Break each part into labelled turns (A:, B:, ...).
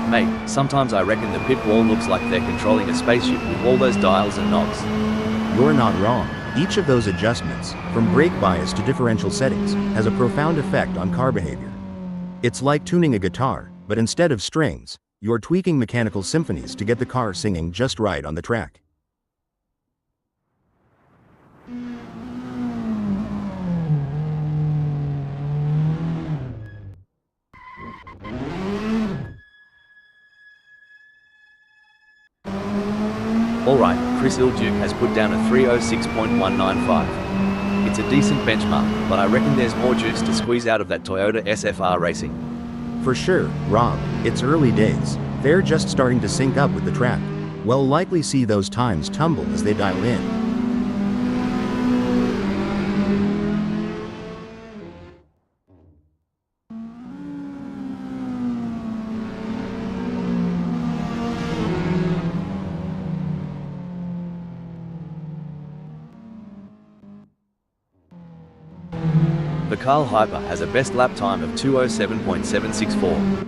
A: Mate, sometimes I reckon the pit wall looks like they're controlling a spaceship with all those dials and knobs.
B: You're not wrong. Each of those adjustments, from brake bias to differential settings, has a profound effect on car behavior. It's like tuning a guitar, but instead of strings, you're tweaking mechanical symphonies to get the car singing just right on the track.
A: Alright, Chris Ilduke has put down a 306.195. It's a decent benchmark, but I reckon there's more juice to squeeze out of that Toyota SFR Racing.
B: For sure, Rob, it's early days. They're just starting to sync up with the track. We'll likely see those times tumble as they dial in.
A: The Carl Hyper has a best lap time of 2:07.764.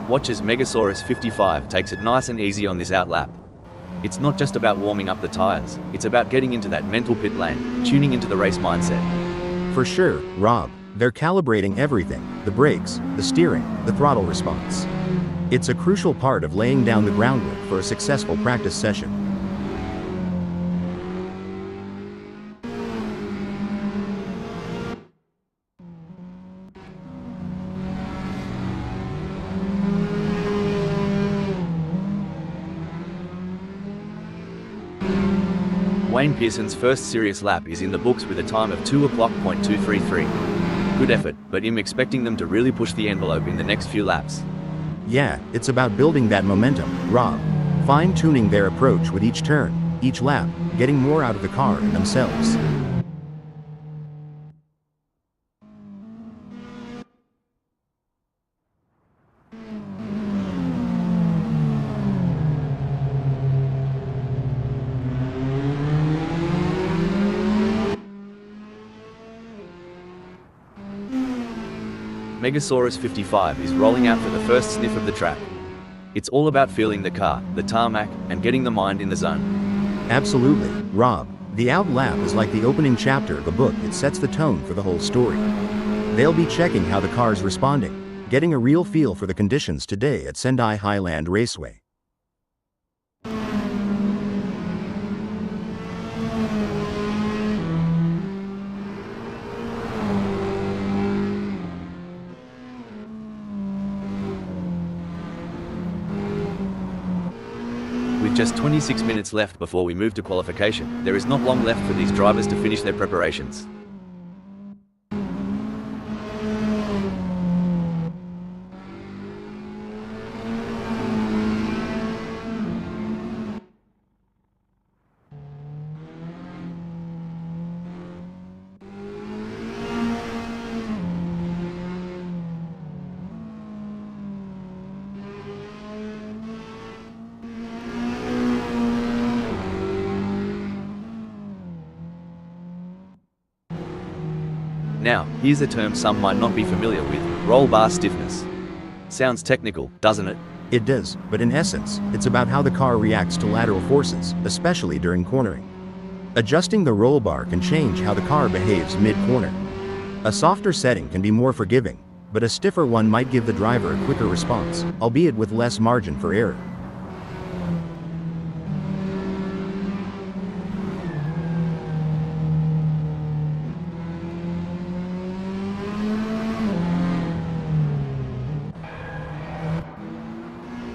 A: Watch as Megasaurus 55 takes it nice and easy on this outlap. It's not just about warming up the tires, it's about getting into that mental pit lane, tuning into the race mindset.
B: For sure, Rob, they're calibrating everything: the brakes, the steering, the throttle response. It's a crucial part of laying down the groundwork for a successful practice session.
A: Wayne Pearson's first serious lap is in the books with a time of 2:00.233. Good effort, but I'm expecting them to really push the envelope in the next few laps.
B: Yeah, it's about building that momentum, Rob. Fine-tuning their approach with each turn, each lap, getting more out of the car and themselves.
A: Megasaurus 55 is rolling out for the first sniff of the track. It's all about feeling the car, the tarmac, and getting the mind in the zone.
B: Absolutely, Rob. The out lap is like the opening chapter of a book. It sets the tone for the whole story. They'll be checking how the car's responding, getting a real feel for the conditions today at Sendai Highland Raceway.
A: With just 26 minutes left before we move to qualification, there is not long left for these drivers to finish their preparations. Now, here's a term some might not be familiar with: roll bar stiffness. Sounds technical, doesn't it?
B: It does, but in essence, it's about how the car reacts to lateral forces, especially during cornering. Adjusting the roll bar can change how the car behaves mid-corner. A softer setting can be more forgiving, but a stiffer one might give the driver a quicker response, albeit with less margin for error.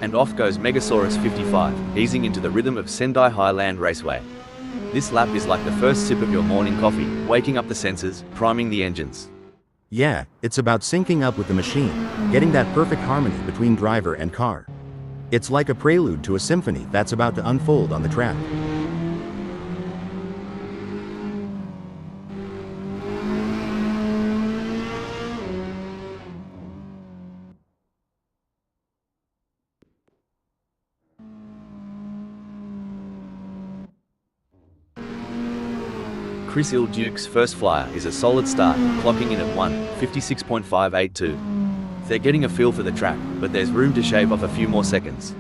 A: And off goes Megasaurus 55, easing into the rhythm of Sendai Highland Raceway. This lap is like the first sip of your morning coffee, waking up the senses, priming the engines.
B: Yeah, it's about syncing up with the machine, getting that perfect harmony between driver and car. It's like a prelude to a symphony that's about to unfold on the track.
A: Chris Il-Duke's first flyer is a solid start, clocking in at 1:56.582. They're getting a feel for the track, but there's room to shave off a few more seconds.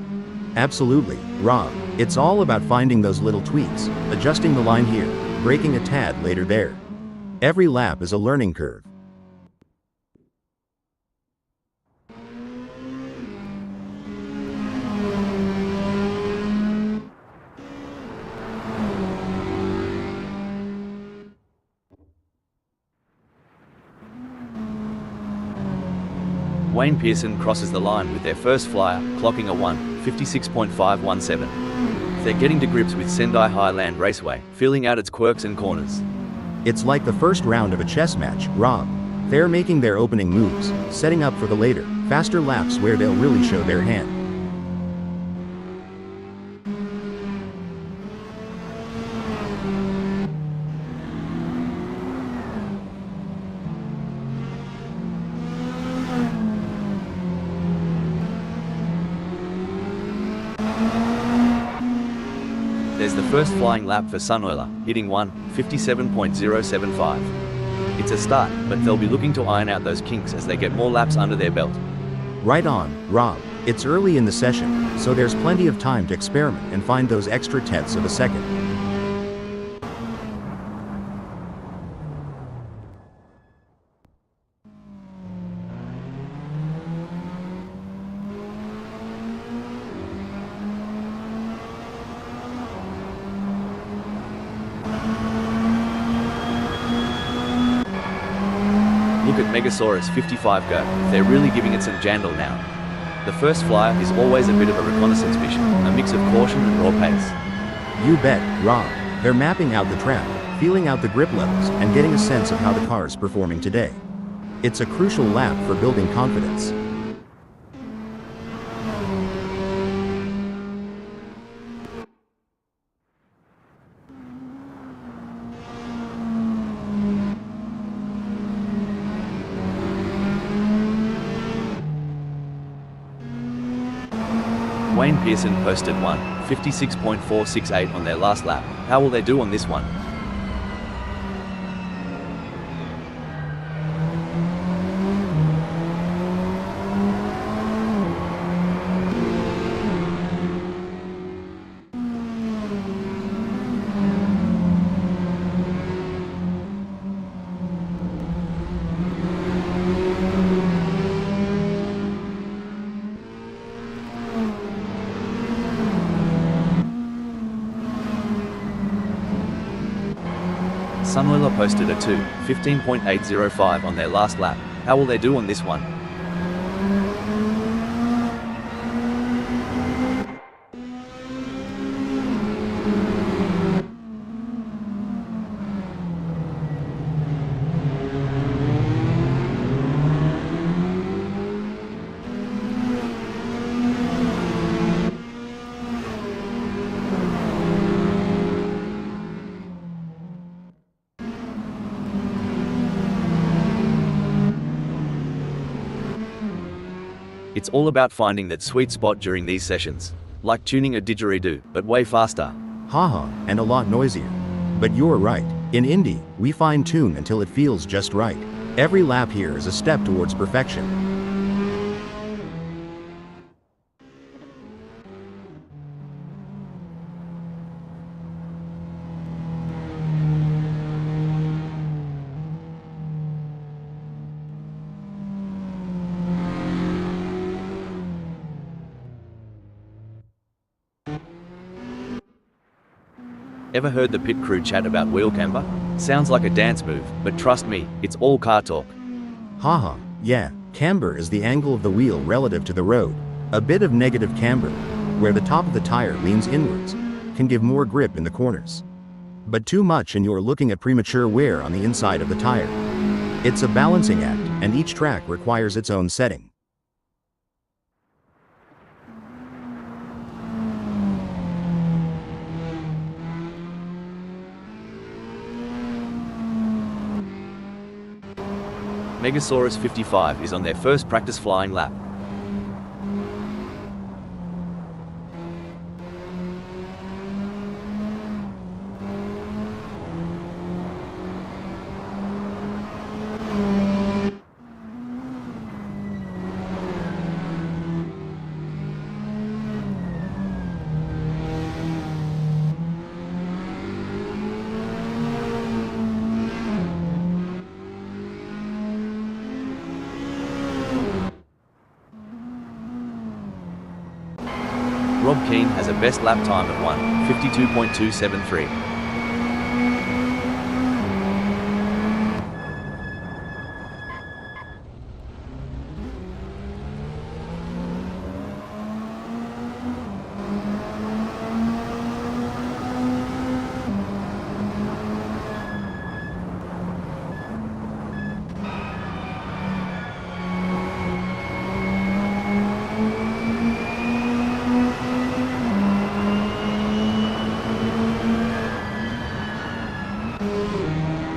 B: Absolutely, Rob. It's all about finding those little tweaks, adjusting the line here, braking a tad later there. Every lap is a learning curve.
A: Wayne Pearson crosses the line with their first flyer, clocking a 1:56.517. They're getting to grips with Sendai Highland Raceway, feeling out its quirks and corners.
B: It's like the first round of a chess match, Rob. They're making their opening moves, setting up for the later, faster laps where they'll really show their hand.
A: There's the first flying lap for Sunoiler, hitting 1:57.075. It's a start, but they'll be looking to iron out those kinks as they get more laps under their belt.
B: Right on, Rob. It's early in the session, so there's plenty of time to experiment and find those extra tenths of a second.
A: Look at Megasaurus 55 go, they're really giving it some jandal now. The first flyer is always a bit of a reconnaissance mission, a mix of caution and raw pace.
B: You bet, Rob. They're mapping out the track, feeling out the grip levels, and getting a sense of how the car's performing today. It's a crucial lap for building confidence.
A: Wayne Pearson posted 1:56.468 on their last lap. How will they do on this one? Sunoiler posted a 2:15.805 on their last lap. How will they do on this one? It's all about finding that sweet spot during these sessions. Like tuning a didgeridoo, but way faster.
B: Haha, and a lot noisier. But you're right. In Indy, we fine-tune until it feels just right. Every lap here is a step towards perfection.
A: Ever heard the pit crew chat about wheel camber? Sounds like a dance move, but trust me, it's all car talk.
B: Haha, yeah, camber is the angle of the wheel relative to the road. A bit of negative camber, where the top of the tire leans inwards, can give more grip in the corners. But too much and you're looking at premature wear on the inside of the tire. It's a balancing act, and each track requires its own setting.
A: Megasaurus 55 is on their first practice flying lap. Rob Keane has a best lap time of 1:52.273.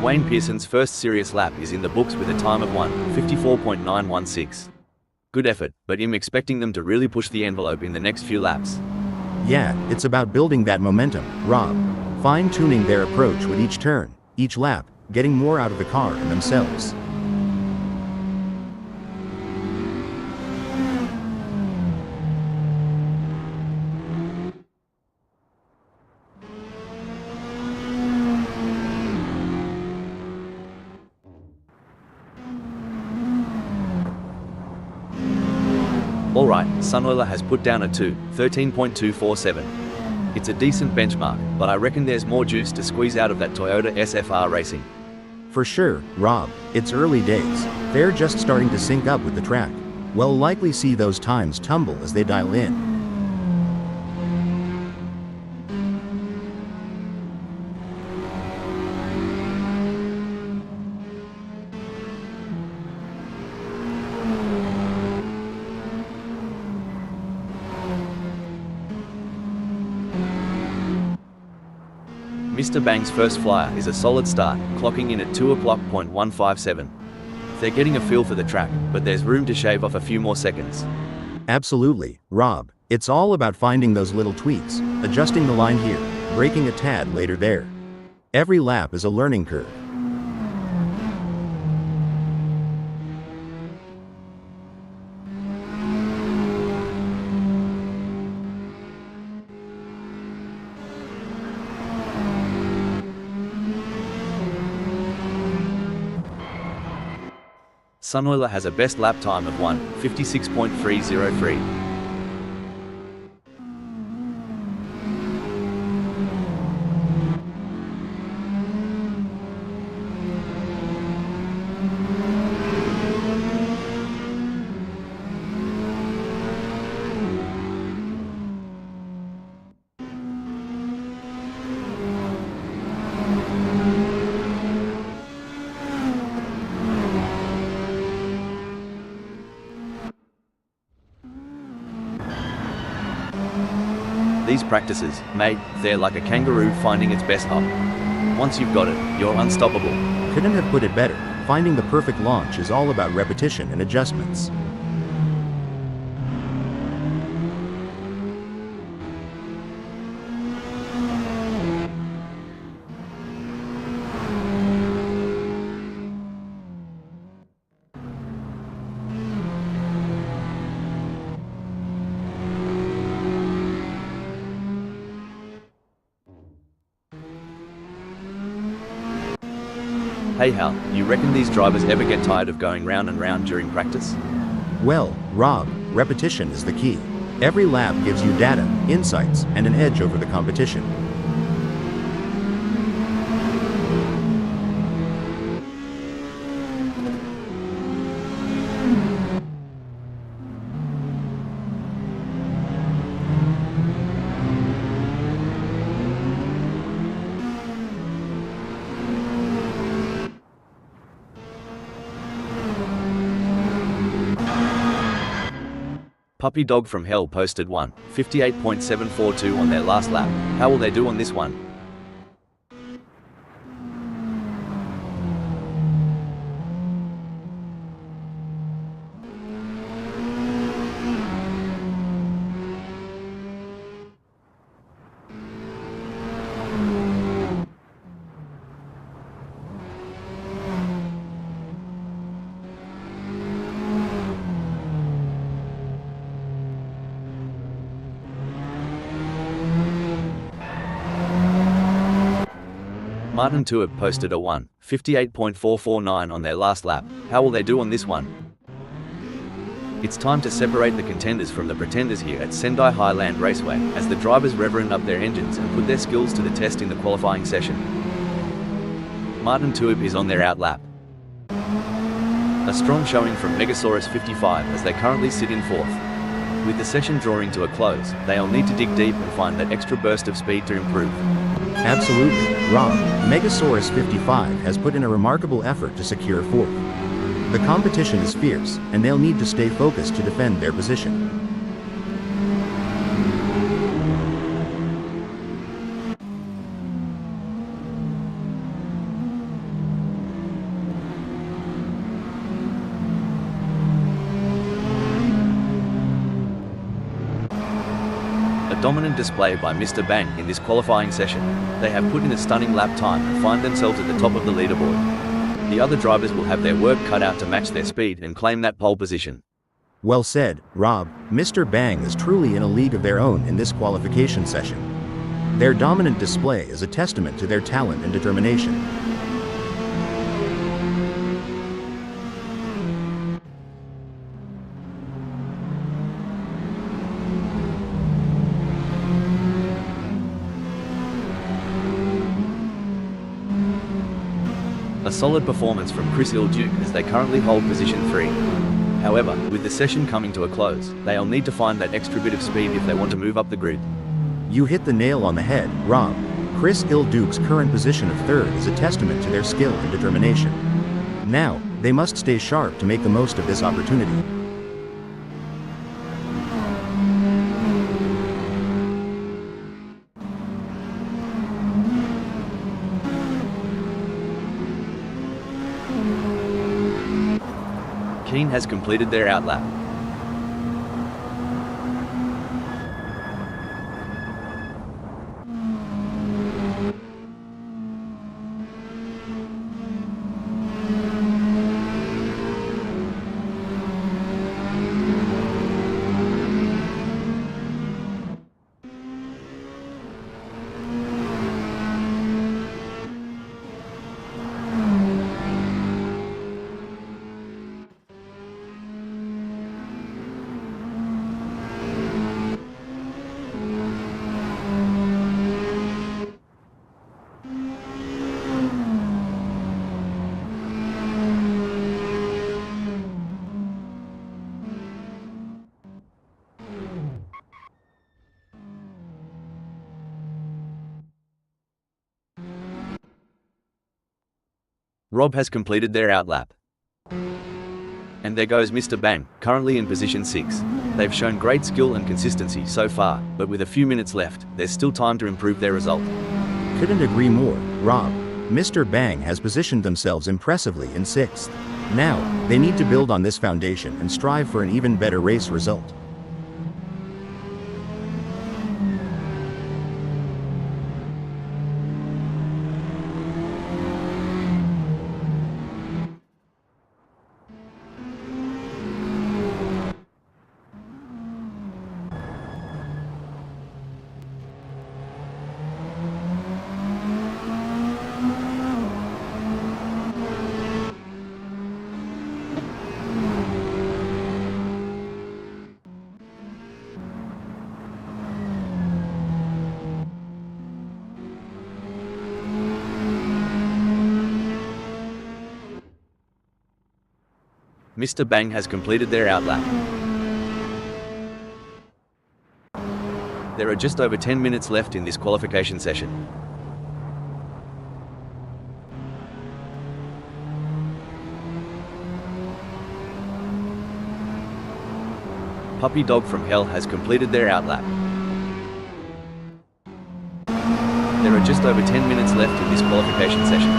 A: Wayne Pearson's first serious lap is in the books with a time of 1:54.916. Good effort, but I'm expecting them to really push the envelope in the next few laps.
B: Yeah, it's about building that momentum, Rob. Fine-tuning their approach with each turn, each lap, getting more out of the car and themselves.
A: Alright, Sunoiler has put down a 2:13.247. It's a decent benchmark, but I reckon there's more juice to squeeze out of that Toyota SFR Racing.
B: For sure, Rob, it's early days. They're just starting to sync up with the track. We'll likely see those times tumble as they dial in.
A: Mr. Bang's first flyer is a solid start, clocking in at 2:00.157. They're getting a feel for the track, but there's room to shave off a few more seconds.
B: Absolutely, Rob. It's all about finding those little tweaks, adjusting the line here, braking a tad later there. Every lap is a learning curve.
A: Sunoiler has a best lap time of 1:56.303. These practices, mate, they're like a kangaroo finding its best hop. Once you've got it, you're unstoppable.
B: Couldn't have put it better. Finding the perfect launch is all about repetition and adjustments.
A: Hey Hal, you reckon these drivers ever get tired of going round and round during practice?
B: Well, Rob, repetition is the key. Every lap gives you data, insights, and an edge over the competition.
A: Puppy Dog from Hell posted 1:58.742 on their last lap. How will they do on this one? Martin Tuib posted a 1:58.449 on their last lap. How will they do on this one? It's time to separate the contenders from the pretenders here at Sendai Highland Raceway, as the drivers reverend up their engines and put their skills to the test in the qualifying session. Martin Tuib is on their out lap. A strong showing from Megasaurus 55 as they currently sit in fourth. With the session drawing to a close, they'll need to dig deep and find that extra burst of speed to improve.
B: Absolutely, Rob. Megasaurus 55 has put in a remarkable effort to secure fourth. The competition is fierce, and they'll need to stay focused to defend their position.
A: Dominant display by Mr. Bang in this qualifying session. They have put in a stunning lap time and find themselves at the top of the leaderboard. The other drivers will have their work cut out to match their speed and claim that pole position.
B: Well said, Rob. Mr. Bang is truly in a league of their own in this qualification session. Their dominant display is a testament to their talent and determination.
A: A solid performance from Chris Duke as they currently hold position 3. However, with the session coming to a close, they'll need to find that extra bit of speed if they want to move up the grid.
B: You hit the nail on the head, Rob. Chris Duke's current position of third is a testament to their skill and determination. Now, they must stay sharp to make the most of this opportunity.
A: Keane has completed their out lap. Rob has completed their out lap. And there goes Mr. Bang, currently in position 6. They've shown great skill and consistency so far, but with a few minutes left, there's still time to improve their result.
B: Couldn't agree more, Rob. Mr. Bang has positioned themselves impressively in 6th. Now, they need to build on this foundation and strive for an even better race result.
A: Mr. Bang has completed their out lap. There are just over 10 minutes left in this qualification session. Puppy Dog from Hell has completed their outlap. There are just over 10 minutes left in this qualification session.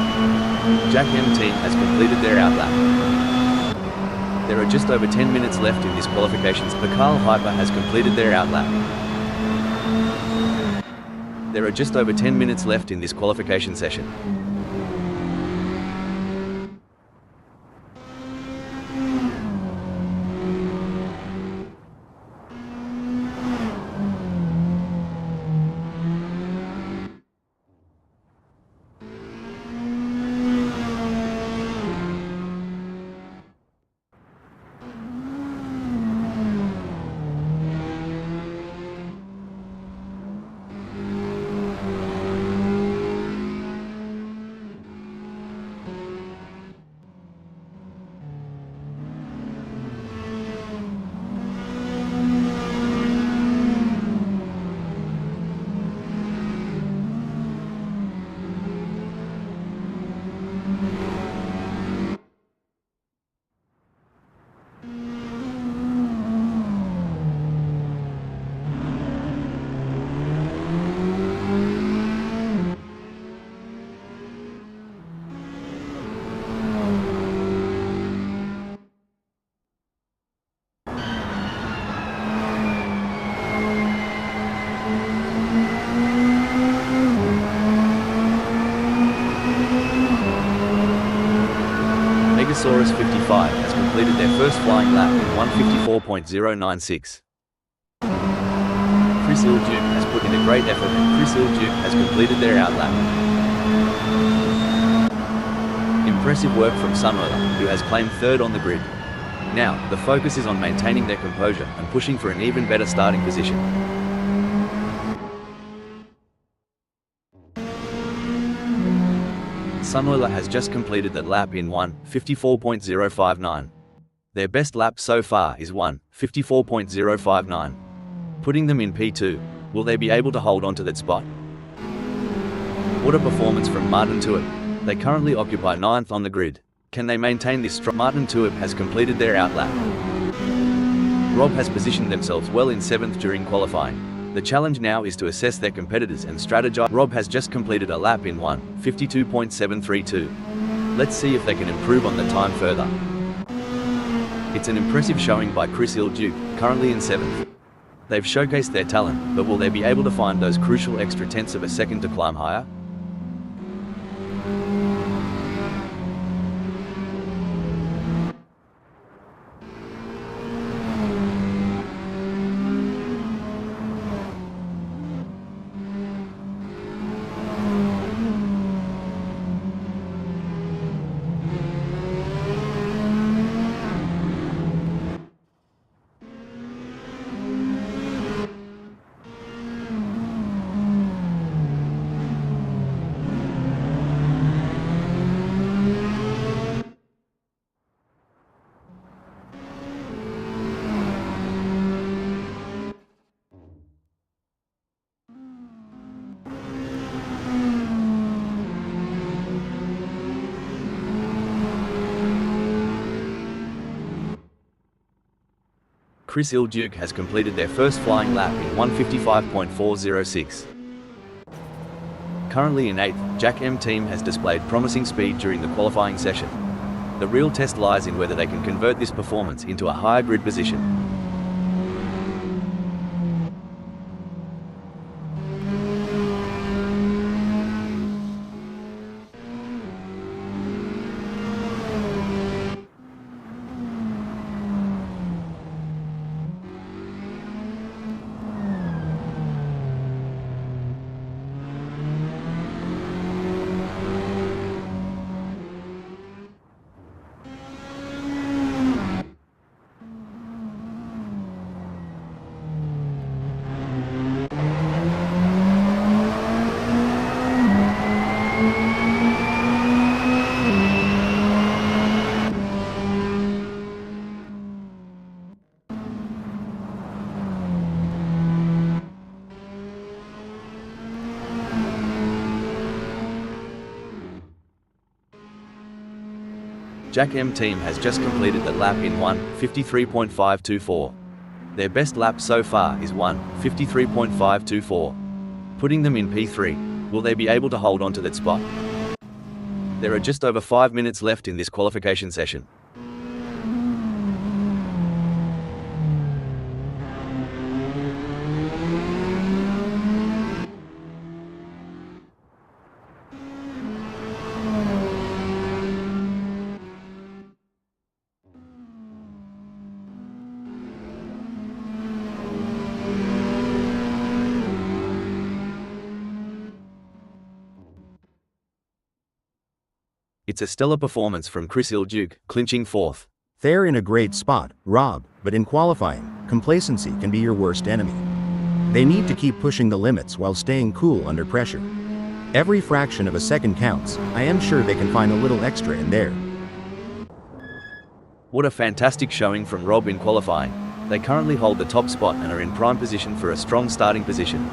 A: Jack M team has completed their outlap. There are just over 10 minutes left in this qualification. Bakal Hyper has completed their outlap. There are just over 10 minutes left in this qualification session. Megasaurus 55 has completed their first flying lap in 1:54.096. Chris Ilduke has put in a great effort and Chris Ilduke has completed their outlap. Impressive work from Sunroller, who has claimed third on the grid. Now, the focus is on maintaining their composure and pushing for an even better starting position. Sunroller has just completed that lap in 1:54.059. Their best lap so far is 1:54.059. Putting them in P2, will they be able to hold on to that spot? What a performance from Martin Tuip. They currently occupy 9th on the grid. Can they maintain this strong? Martin Tuip has completed their outlap. Rob has positioned themselves well in 7th during qualifying. The challenge now is to assess their competitors and strategize. Rob has just completed a lap in 1:52.732. Let's see if they can improve on the time further. It's an impressive showing by Chris Ilduke, currently in 7th. They've showcased their talent, but will they be able to find those crucial extra tenths of a second to climb higher? Chris Ilduke has completed their first flying lap in 1:55.406. Currently in 8th, Jack M team has displayed promising speed during the qualifying session. The real test lies in whether they can convert this performance into a higher grid position. Jack M team has just completed the lap in 1:53.524. Their best lap so far is 1:53.524. Putting them in P3, will they be able to hold on to that spot? There are just over 5 minutes left in this qualification session. It's a stellar performance from Chris Ilduke, clinching 4th.
B: They're in a great spot, Rob, but in qualifying, complacency can be your worst enemy. They need to keep pushing the limits while staying cool under pressure. Every fraction of a second counts. I am sure they can find a little extra in there.
A: What a fantastic showing from Rob in qualifying. They currently hold the top spot and are in prime position for a strong starting position.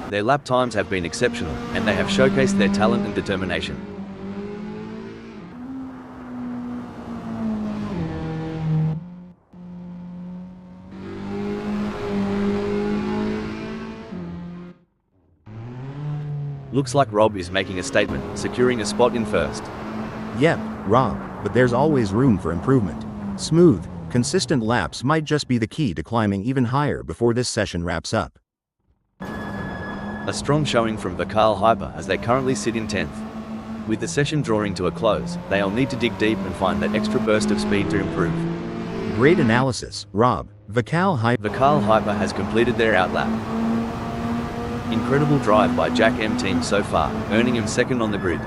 A: Their lap times have been exceptional, and they have showcased their talent and determination. Looks like Rob is making a statement, securing a spot in first.
B: Yep, Rob, but there's always room for improvement. Smooth, consistent laps might just be the key to climbing even higher before this session wraps up.
A: A strong showing from Vikal Hyper as they currently sit in 10th. With the session drawing to a close, they'll need to dig deep and find that extra burst of speed to improve.
B: Great analysis, Rob. Vikal
A: Hyper has completed their outlap. Incredible drive by Jack M team so far, earning him second on the grid.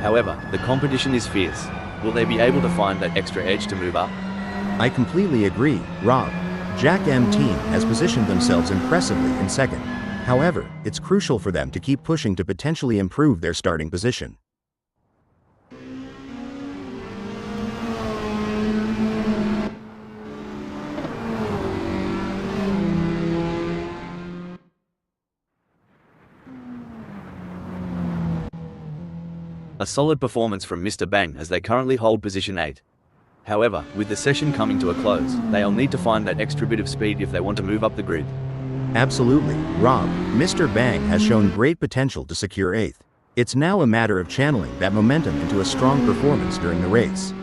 A: However, the competition is fierce. Will they be able to find that extra edge to move up?
B: I completely agree, Rob. Jack M team has positioned themselves impressively in second. However, it's crucial for them to keep pushing to potentially improve their starting position.
A: A solid performance from Mr. Bang as they currently hold position 8. However, with the session coming to a close, they'll need to find that extra bit of speed if they want to move up the grid.
B: Absolutely, Rob. Mr. Bang has shown great potential to secure 8th. It's now a matter of channeling that momentum into a strong performance during the race.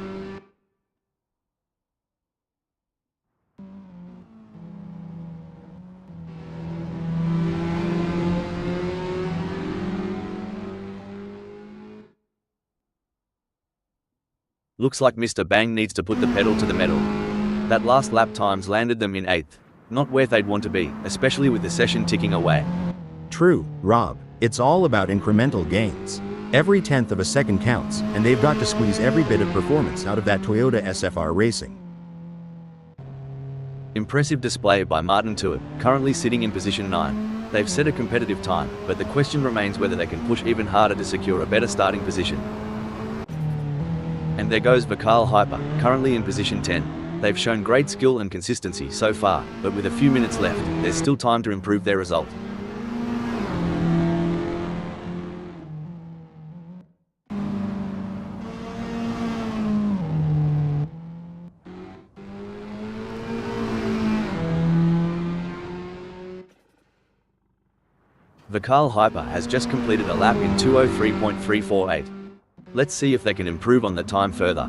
A: Looks like Mr. Bang needs to put the pedal to the metal. That last lap times landed them in 8th. Not where they'd want to be, especially with the session ticking away.
B: True, Rob. It's all about incremental gains. Every 10th of a second counts, and they've got to squeeze every bit of performance out of that Toyota SFR Racing.
A: Impressive display by Martin Tuib, currently sitting in position 9. They've set a competitive time, but the question remains whether they can push even harder to secure a better starting position. And there goes Vikal Hyper, currently in position 10. They've shown great skill and consistency so far, but with a few minutes left, there's still time to improve their result. Vikal Hyper has just completed a lap in 2:03.348. Let's see if they can improve on the time further.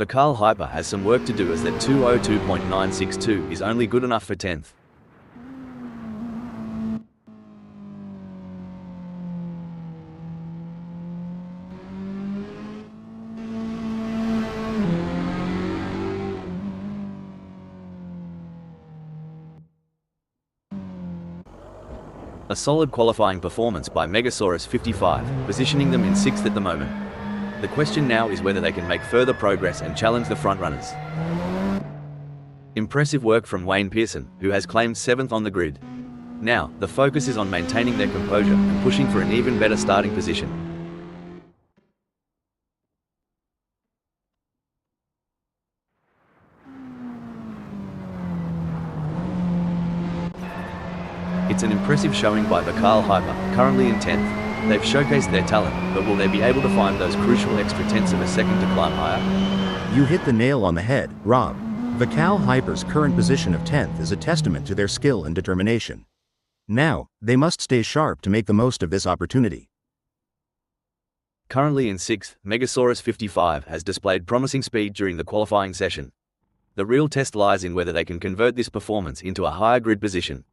A: Vakal Hyper has some work to do as that 202.962 is only good enough for 10th. A solid qualifying performance by Megasaurus 55, positioning them in 6th at the moment. The question now is whether they can make further progress and challenge the frontrunners. Impressive work from Wayne Pearson, who has claimed 7th on the grid. Now, the focus is on maintaining their composure and pushing for an even better starting position. It's an impressive showing by Vakal Hyper, currently in 10th. They've showcased their talent, but will they be able to find those crucial extra tenths of a second to climb higher?
B: You hit the nail on the head, Rob. Vakal Hyper's current position of 10th is a testament to their skill and determination. Now, they must stay sharp to make the most of this opportunity.
A: Currently in 6th, Megasaurus 55 has displayed promising speed during the qualifying session. The real test lies in whether they can convert this performance into a higher grid position.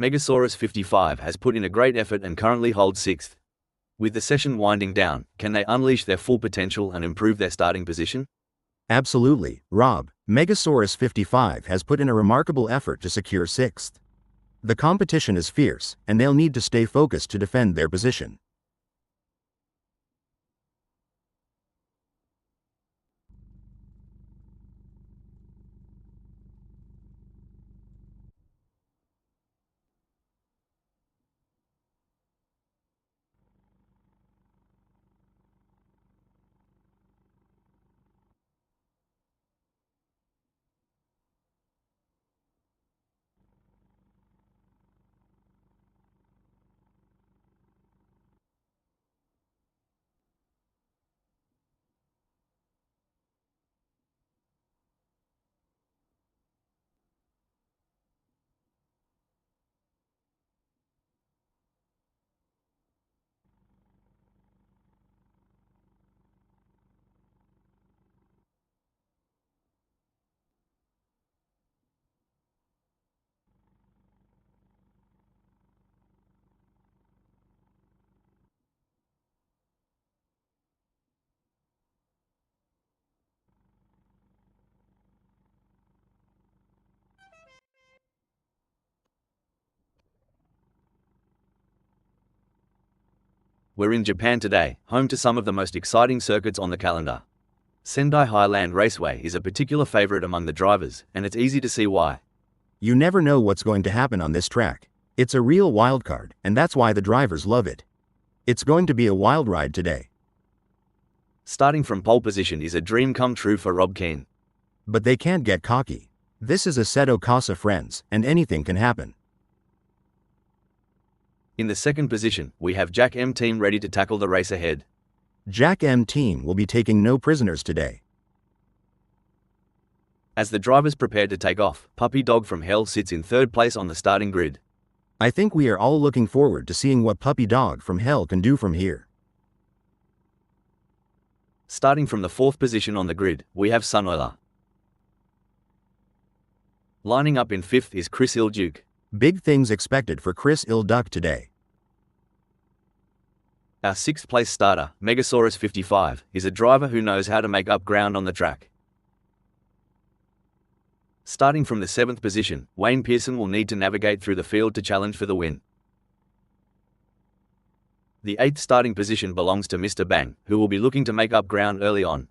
A: Megasaurus 55 has put in a great effort and currently holds 6th. With the session winding down, can they unleash their full potential and improve their starting position?
B: Absolutely, Rob. Megasaurus 55 has put in a remarkable effort to secure 6th. The competition is fierce, and they'll need to stay focused to defend their position.
A: We're in Japan today, home to some of the most exciting circuits on the calendar. Sendai Highland Raceway is a particular favorite among the drivers, and it's easy to see why.
B: You never know what's going to happen on this track. It's a real wildcard, and that's why the drivers love it. It's going to be a wild ride today.
A: Starting from pole position is a dream come true for Rob Keane.
B: But they can't get cocky. This is Assetto Corsa, friends, and anything can happen.
A: In the second position, we have Jack M Team ready to tackle the race ahead.
B: Jack M Team will be taking no prisoners today.
A: As the drivers prepare to take off, Puppy Dog from Hell sits in third place on the starting grid.
B: I think we are all looking forward to seeing what Puppy Dog from Hell can do from here.
A: Starting from the fourth position on the grid, we have Sunoiler. Lining up in fifth is Chris Ilduke.
B: Big things expected for Chris Ilduke today.
A: Our sixth place starter, Megasaurus 55, is a driver who knows how to make up ground on the track. Starting from the seventh position, Wayne Pearson will need to navigate through the field to challenge for the win. The eighth starting position belongs to Mr. Bang, who will be looking to make up ground early on.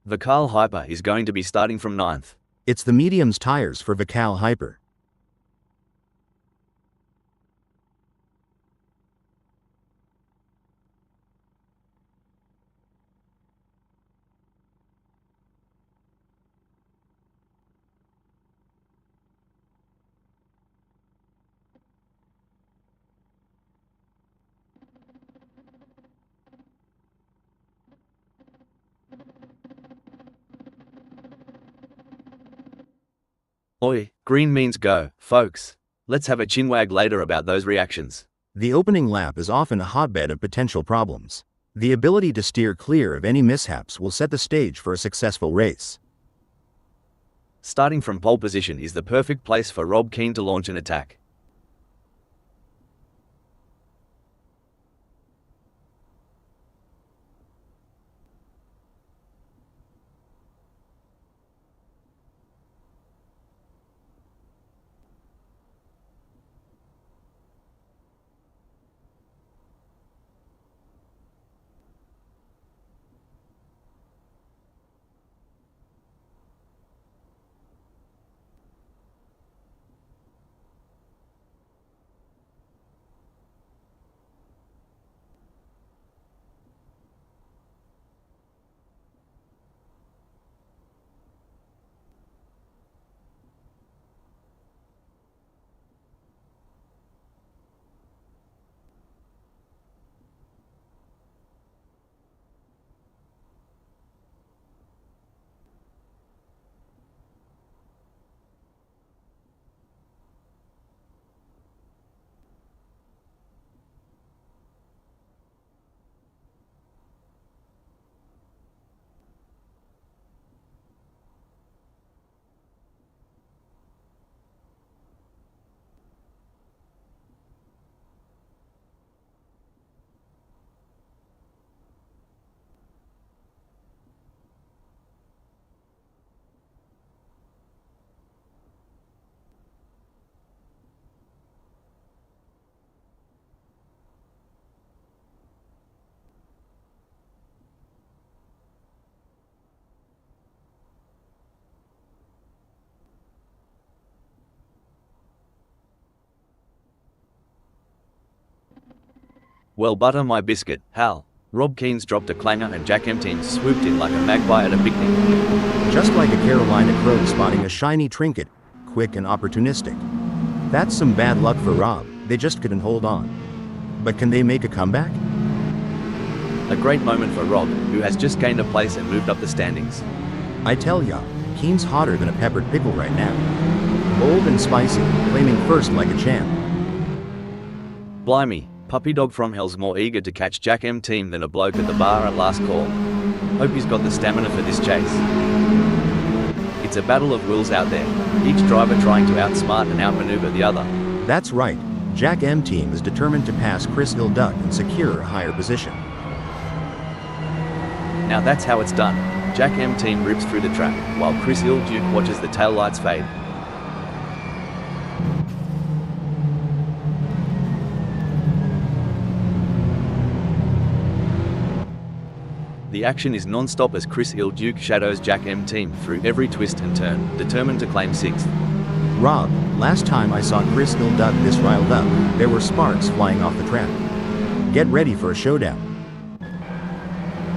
A: Vikal Hyper is going to be starting from ninth.
B: It's the medium's tires for Vikal Hyper.
A: Oi, green means go, folks. Let's have a chinwag later about those reactions.
B: The opening lap is often a hotbed of potential problems. The ability to steer clear of any mishaps will set the stage for a successful race.
A: Starting from pole position is the perfect place for Rob Keane to launch an attack. Well, butter my biscuit, Hal. Rob Keane's dropped a clanger and Jack M Team swooped in like a magpie at a picnic.
B: Just like a Carolina crow spotting a shiny trinket, quick and opportunistic. That's some bad luck for Rob, they just couldn't hold on. But can they make a comeback?
A: A great moment for Rob, who has just gained a place and moved up the standings.
B: I tell ya, Keane's hotter than a peppered pickle right now. Bold and spicy, claiming first like a champ.
A: Blimey, Puppy Dog from Hell's more eager to catch Jack M Team than a bloke at the bar at last call. Hope he's got the stamina for this chase. It's a battle of wills out there, each driver trying to outsmart and outmaneuver the other.
B: That's right, Jack M Team is determined to pass Chris Ilduke and secure a higher position.
A: Now that's how it's done. Jack M Team rips through the track, while Chris Ilduke watches the taillights fade. The action is non-stop as Chris Duke shadows Jack M team through every twist and turn, determined to claim 6th.
B: Rob, last time I saw Chris Duck this riled up, there were sparks flying off the track. Get ready for a showdown.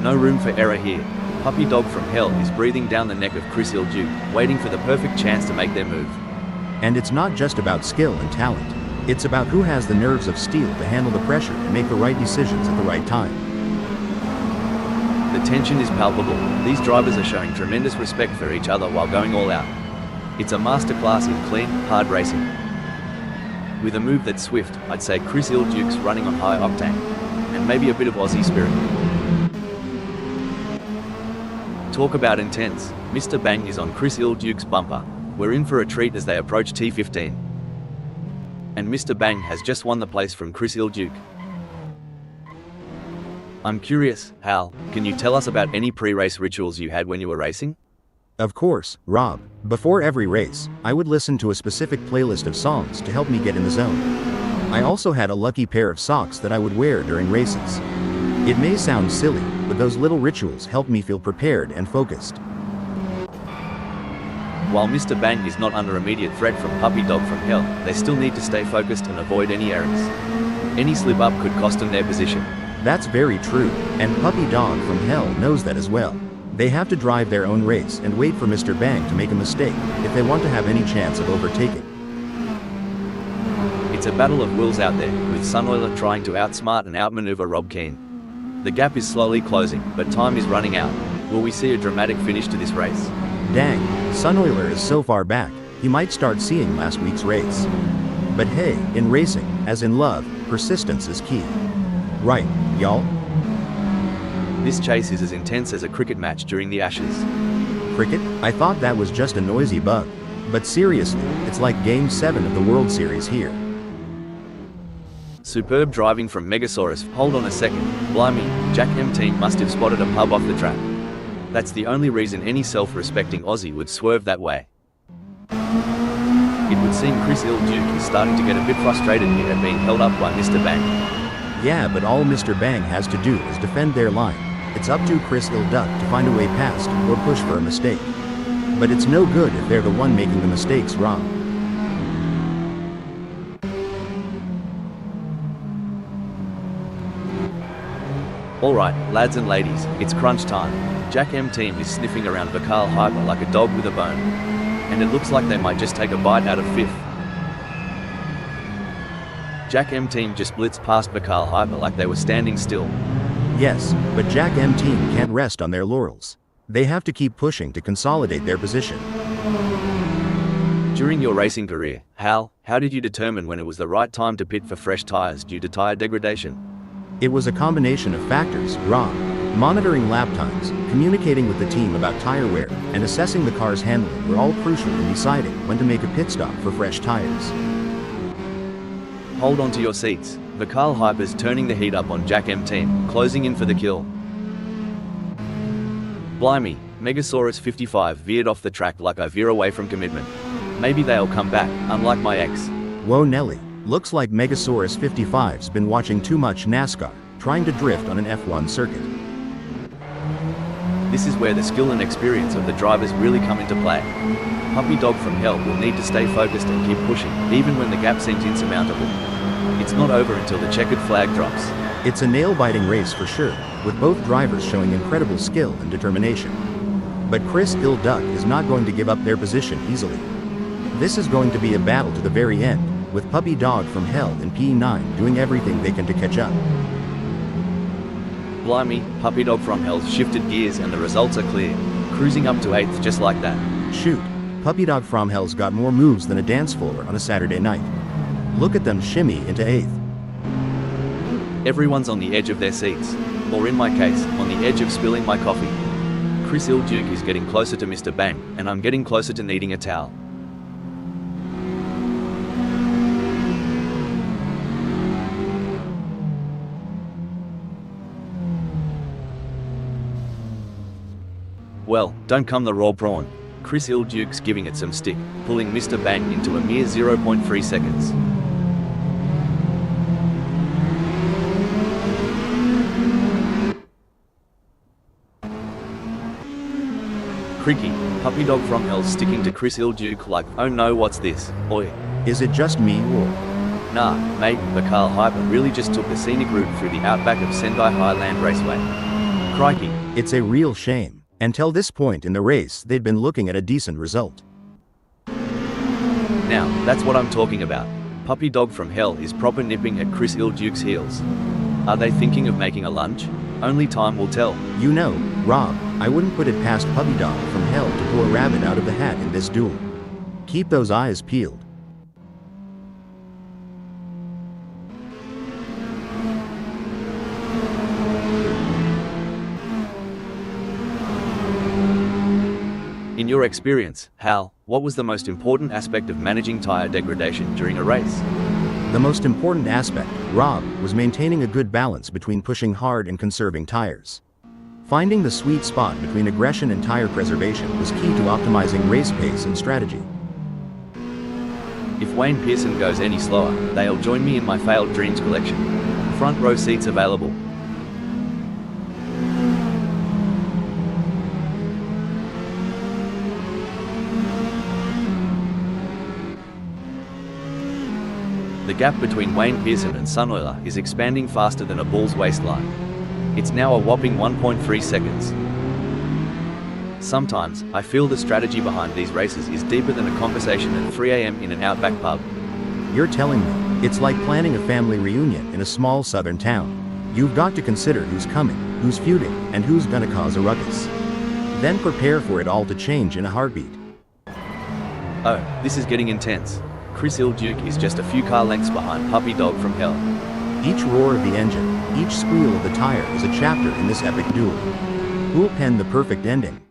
A: No room for error here. Puppy Dog from Hell is breathing down the neck of Chris Duke, waiting for the perfect chance to make their move.
B: And it's not just about skill and talent. It's about who has the nerves of steel to handle the pressure and make the right decisions at the right time.
A: The tension is palpable. These drivers are showing tremendous respect for each other while going all out. It's a masterclass in clean, hard racing. With a move that's swift, I'd say Chris Duke's running on high octane, and maybe a bit of Aussie spirit. Talk about intense. Mr. Bang is on Chris Duke's bumper. We're in for a treat as they approach T15. And Mr. Bang has just won the place from Chris Duke. I'm curious, Hal, can you tell us about any pre-race rituals you had when you were racing?
B: Of course, Rob. Before every race, I would listen to a specific playlist of songs to help me get in the zone. I also had a lucky pair of socks that I would wear during races. It may sound silly, but those little rituals helped me feel prepared and focused.
A: While Mr. Bang is not under immediate threat from Puppy Dog from Hell, they still need to stay focused and avoid any errors. Any slip up could cost them their position.
B: That's very true, and Puppy Dog from Hell knows that as well. They have to drive their own race and wait for Mr. Bang to make a mistake if they want to have any chance of overtaking.
A: It's a battle of wills out there, with Sunoiler trying to outsmart and outmaneuver Rob Keane. The gap is slowly closing, but time is running out. Will we see a dramatic finish to this race?
B: Dang, Sunoiler is so far back, he might start seeing last week's race. But hey, in racing, as in love, persistence is key. Right, y'all?
A: This chase is as intense as a cricket match during the Ashes.
B: Cricket? I thought that was just a noisy bug. But seriously, it's like Game 7 of the World Series here.
A: Superb driving from Megasaurus. Hold on a second. Blimey, Jack M team must have spotted a pub off the track. That's the only reason any self-respecting Aussie would swerve that way. It would seem Chris Duke is starting to get a bit frustrated here at being held up by Mr. Bang.
B: Yeah, but all Mr. Bang has to do is defend their line. It's up to Chris Duke to find a way past or push for a mistake. But it's no good if they're the one making the mistakes wrong.
A: Alright, lads and ladies, it's crunch time. Jack M team is sniffing around Vakal Hyper like a dog with a bone. And it looks like they might just take a bite out of 5th. Jack M team just blitzed past Vakal Hyper like they were standing still.
B: Yes, but Jack M team can't rest on their laurels. They have to keep pushing to consolidate their position.
A: During your racing career, Hal, how did you determine when it was the right time to pit for fresh tires due to tire degradation?
B: It was a combination of factors, Rob. Monitoring lap times, communicating with the team about tire wear, and assessing the car's handling were all crucial in deciding when to make a pit stop for fresh tires.
A: Hold on to your seats. Vakal Hyper's turning the heat up on Jack M team, closing in for the kill. Blimey, Megasaurus 55 veered off the track like I veer away from commitment. Maybe they'll come back, unlike my ex.
B: Whoa Nelly, looks like Megasaurus 55's been watching too much NASCAR, trying to drift on an F1 circuit.
A: This is where the skill and experience of the drivers really come into play. Puppy Dog from Hell will need to stay focused and keep pushing, even when the gap seems insurmountable. It's not over until the checkered flag drops.
B: It's a nail-biting race for sure, with both drivers showing incredible skill and determination. But Chris Duke is not going to give up their position easily. This is going to be a battle to the very end, with Puppy Dog from Hell and P9 doing everything they can to catch up.
A: Blimey, Puppy Dog from Hell's shifted gears and the results are clear. Cruising up to 8th just like that.
B: Shoot, Puppy Dog from Hell's got more moves than a dance floor on a Saturday night. Look at them shimmy into 8th.
A: Everyone's on the edge of their seats, or in my case, on the edge of spilling my coffee. Chris Duke is getting closer to Mr. Bang, and I'm getting closer to needing a towel. Well, don't come the raw prawn. Chris Duke's giving it some stick, pulling Mr. Bang into a mere 0.3 seconds. Cricky, puppy dog from hell sticking to Chris Ilduke like, oh no, what's this? Oi.
B: Is it just me or?
A: Nah, mate, the Carl Hyper really just took the scenic route through the outback of Sendai Highland Raceway. Crikey.
B: It's a real shame. Until this point in the race, they'd been looking at a decent result.
A: Now, that's what I'm talking about. Puppy dog from hell is proper nipping at Chris Ilduke's heels. Are they thinking of making a lunge? Only time will tell.
B: You know, Rob, I wouldn't put it past puppy dog from hell to pull a rabbit out of the hat in this duel. Keep those eyes peeled.
A: In your experience, Hal, what was the most important aspect of managing tire degradation during a race?
B: The most important aspect, Rob, was maintaining a good balance between pushing hard and conserving tires. Finding the sweet spot between aggression and tire preservation was key to optimizing race pace and strategy.
A: If Wayne Pearson goes any slower, they'll join me in my failed dreams collection. Front row seats available. The gap between Wayne Pearson and Sunoiler is expanding faster than a bull's waistline. It's now a whopping 1.3 seconds. Sometimes, I feel the strategy behind these races is deeper than a conversation at 3 a.m. in an outback pub.
B: You're telling me, it's like planning a family reunion in a small southern town. You've got to consider who's coming, who's feuding, and who's gonna cause a ruckus. Then prepare for it all to change in a heartbeat.
A: Oh, this is getting intense. Chris Ilduke is just a few car lengths behind Puppy Dog from hell.
B: Each roar of the engine, each squeal of the tire is a chapter in this epic duel. Who'll pen the perfect ending?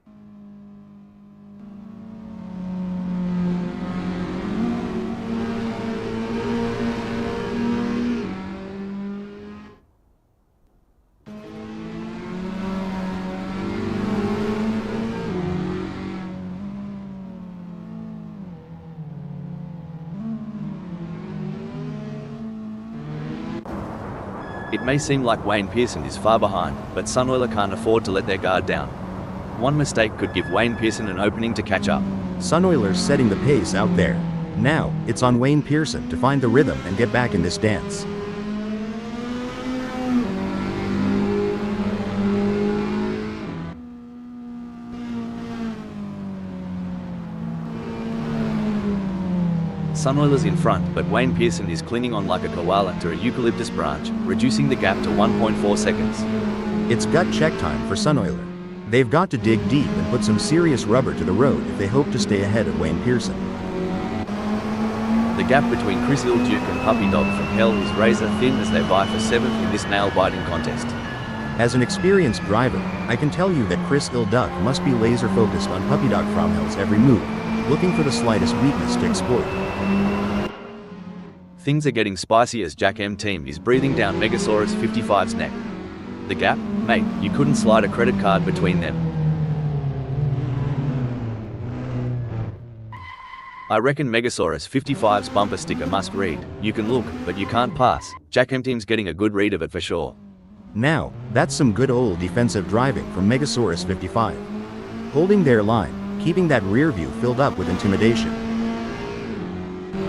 A: It may seem like Wayne Pearson is far behind, but Sunoiler can't afford to let their guard down. One mistake could give Wayne Pearson an opening to catch up.
B: Sunoiler's setting the pace out there. Now, it's on Wayne Pearson to find the rhythm and get back in this dance.
A: Sunoiler's in front, but Wayne Pearson is clinging on like a koala to a eucalyptus branch, reducing the gap to 1.4 seconds.
B: It's gut check time for Sunoiler. They've got to dig deep and put some serious rubber to the road if they hope to stay ahead of Wayne Pearson.
A: The gap between Chris Ilduke and Puppy Dog from hell is razor thin as they vie for 7th in this nail-biting contest.
B: As an experienced driver, I can tell you that Chris Ilduke must be laser-focused on Puppy Dog from hell's every move, looking for the slightest weakness to exploit.
A: Things are getting spicy as Jack M team is breathing down Megasaurus 55's neck. The gap? Mate, you couldn't slide a credit card between them. I reckon Megasaurus 55's bumper sticker must read, "You can look, but you can't pass." Jack M team's getting a good read of it for sure.
B: Now, that's some good old defensive driving from Megasaurus 55. Holding their line, keeping that rear view filled up with intimidation.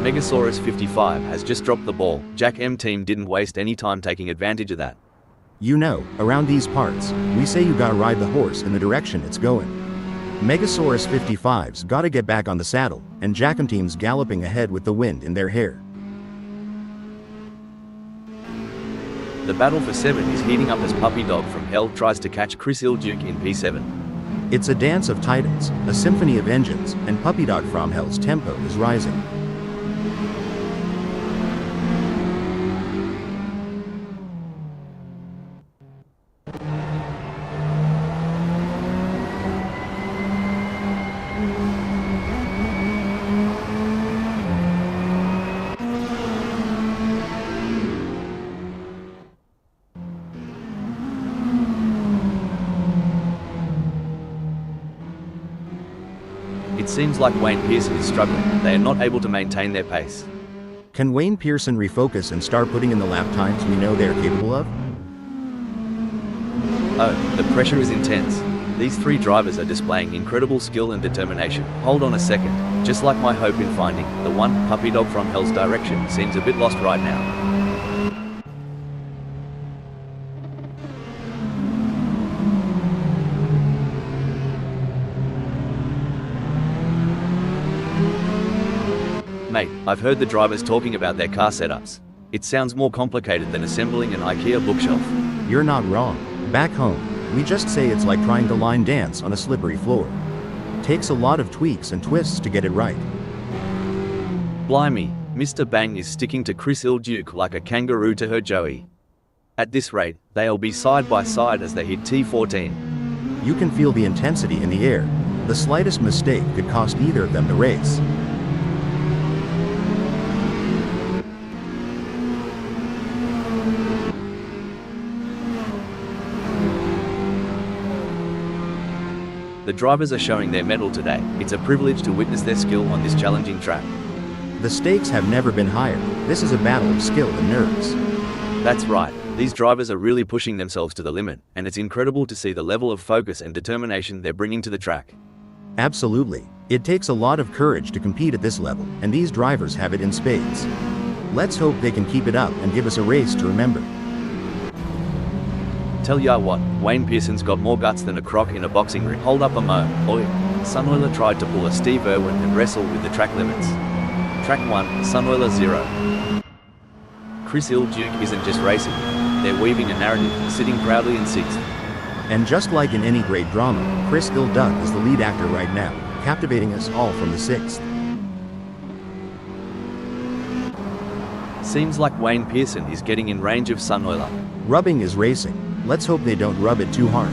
A: Megasaurus 55 has just dropped the ball. Jack M team didn't waste any time taking advantage of that.
B: You know, around these parts, we say you gotta ride the horse in the direction it's going. Megasaurus 55's gotta get back on the saddle, and Jack M team's galloping ahead with the wind in their hair.
A: The battle for 7 is heating up as Puppy Dog from hell tries to catch Chris Ilduke in P7.
B: It's a dance of titans, a symphony of engines, and Puppy Dog from hell's tempo is rising.
A: It seems like Wayne Pearson is struggling. They are not able to maintain their pace.
B: Can Wayne Pearson refocus and start putting in the lap times we know they're capable of?
A: Oh, the pressure is intense. These three drivers are displaying incredible skill and determination. Hold on a second, just like my hope in finding the one puppy dog from hell's direction seems a bit lost right now. Mate, I've heard the drivers talking about their car setups. It sounds more complicated than assembling an IKEA bookshelf.
B: You're not wrong. Back home, we just say it's like trying to line dance on a slippery floor. Takes a lot of tweaks and twists to get it right.
A: Blimey, Mr. Bang is sticking to Chris Ilduke like a kangaroo to her Joey. At this rate, they'll be side by side as they hit T14.
B: You can feel the intensity in the air. The slightest mistake could cost either of them the race.
A: The drivers are showing their mettle today. It's a privilege to witness their skill on this challenging track.
B: The stakes have never been higher. This is a battle of skill and nerves.
A: That's right. These drivers are really pushing themselves to the limit, and it's incredible to see the level of focus and determination they're bringing to the track.
B: Absolutely. It takes a lot of courage to compete at this level, and these drivers have it in spades. Let's hope they can keep it up and give us a race to remember.
A: Tell ya what, Wayne Pearson's got more guts than a croc in a boxing ring. Hold up a mo, oi. Sunweiler tried to pull a Steve Irwin and wrestle with the track limits. Track 1, Sunweiler 0. Chris Ilduke isn't just racing, they're weaving a narrative, sitting proudly in 6th.
B: And just like in any great drama, Chris Ilduke is the lead actor right now, captivating us all from the 6th.
A: Seems like Wayne Pearson is getting in range of Sunweiler.
B: Rubbing is racing. Let's hope they don't rub it too hard.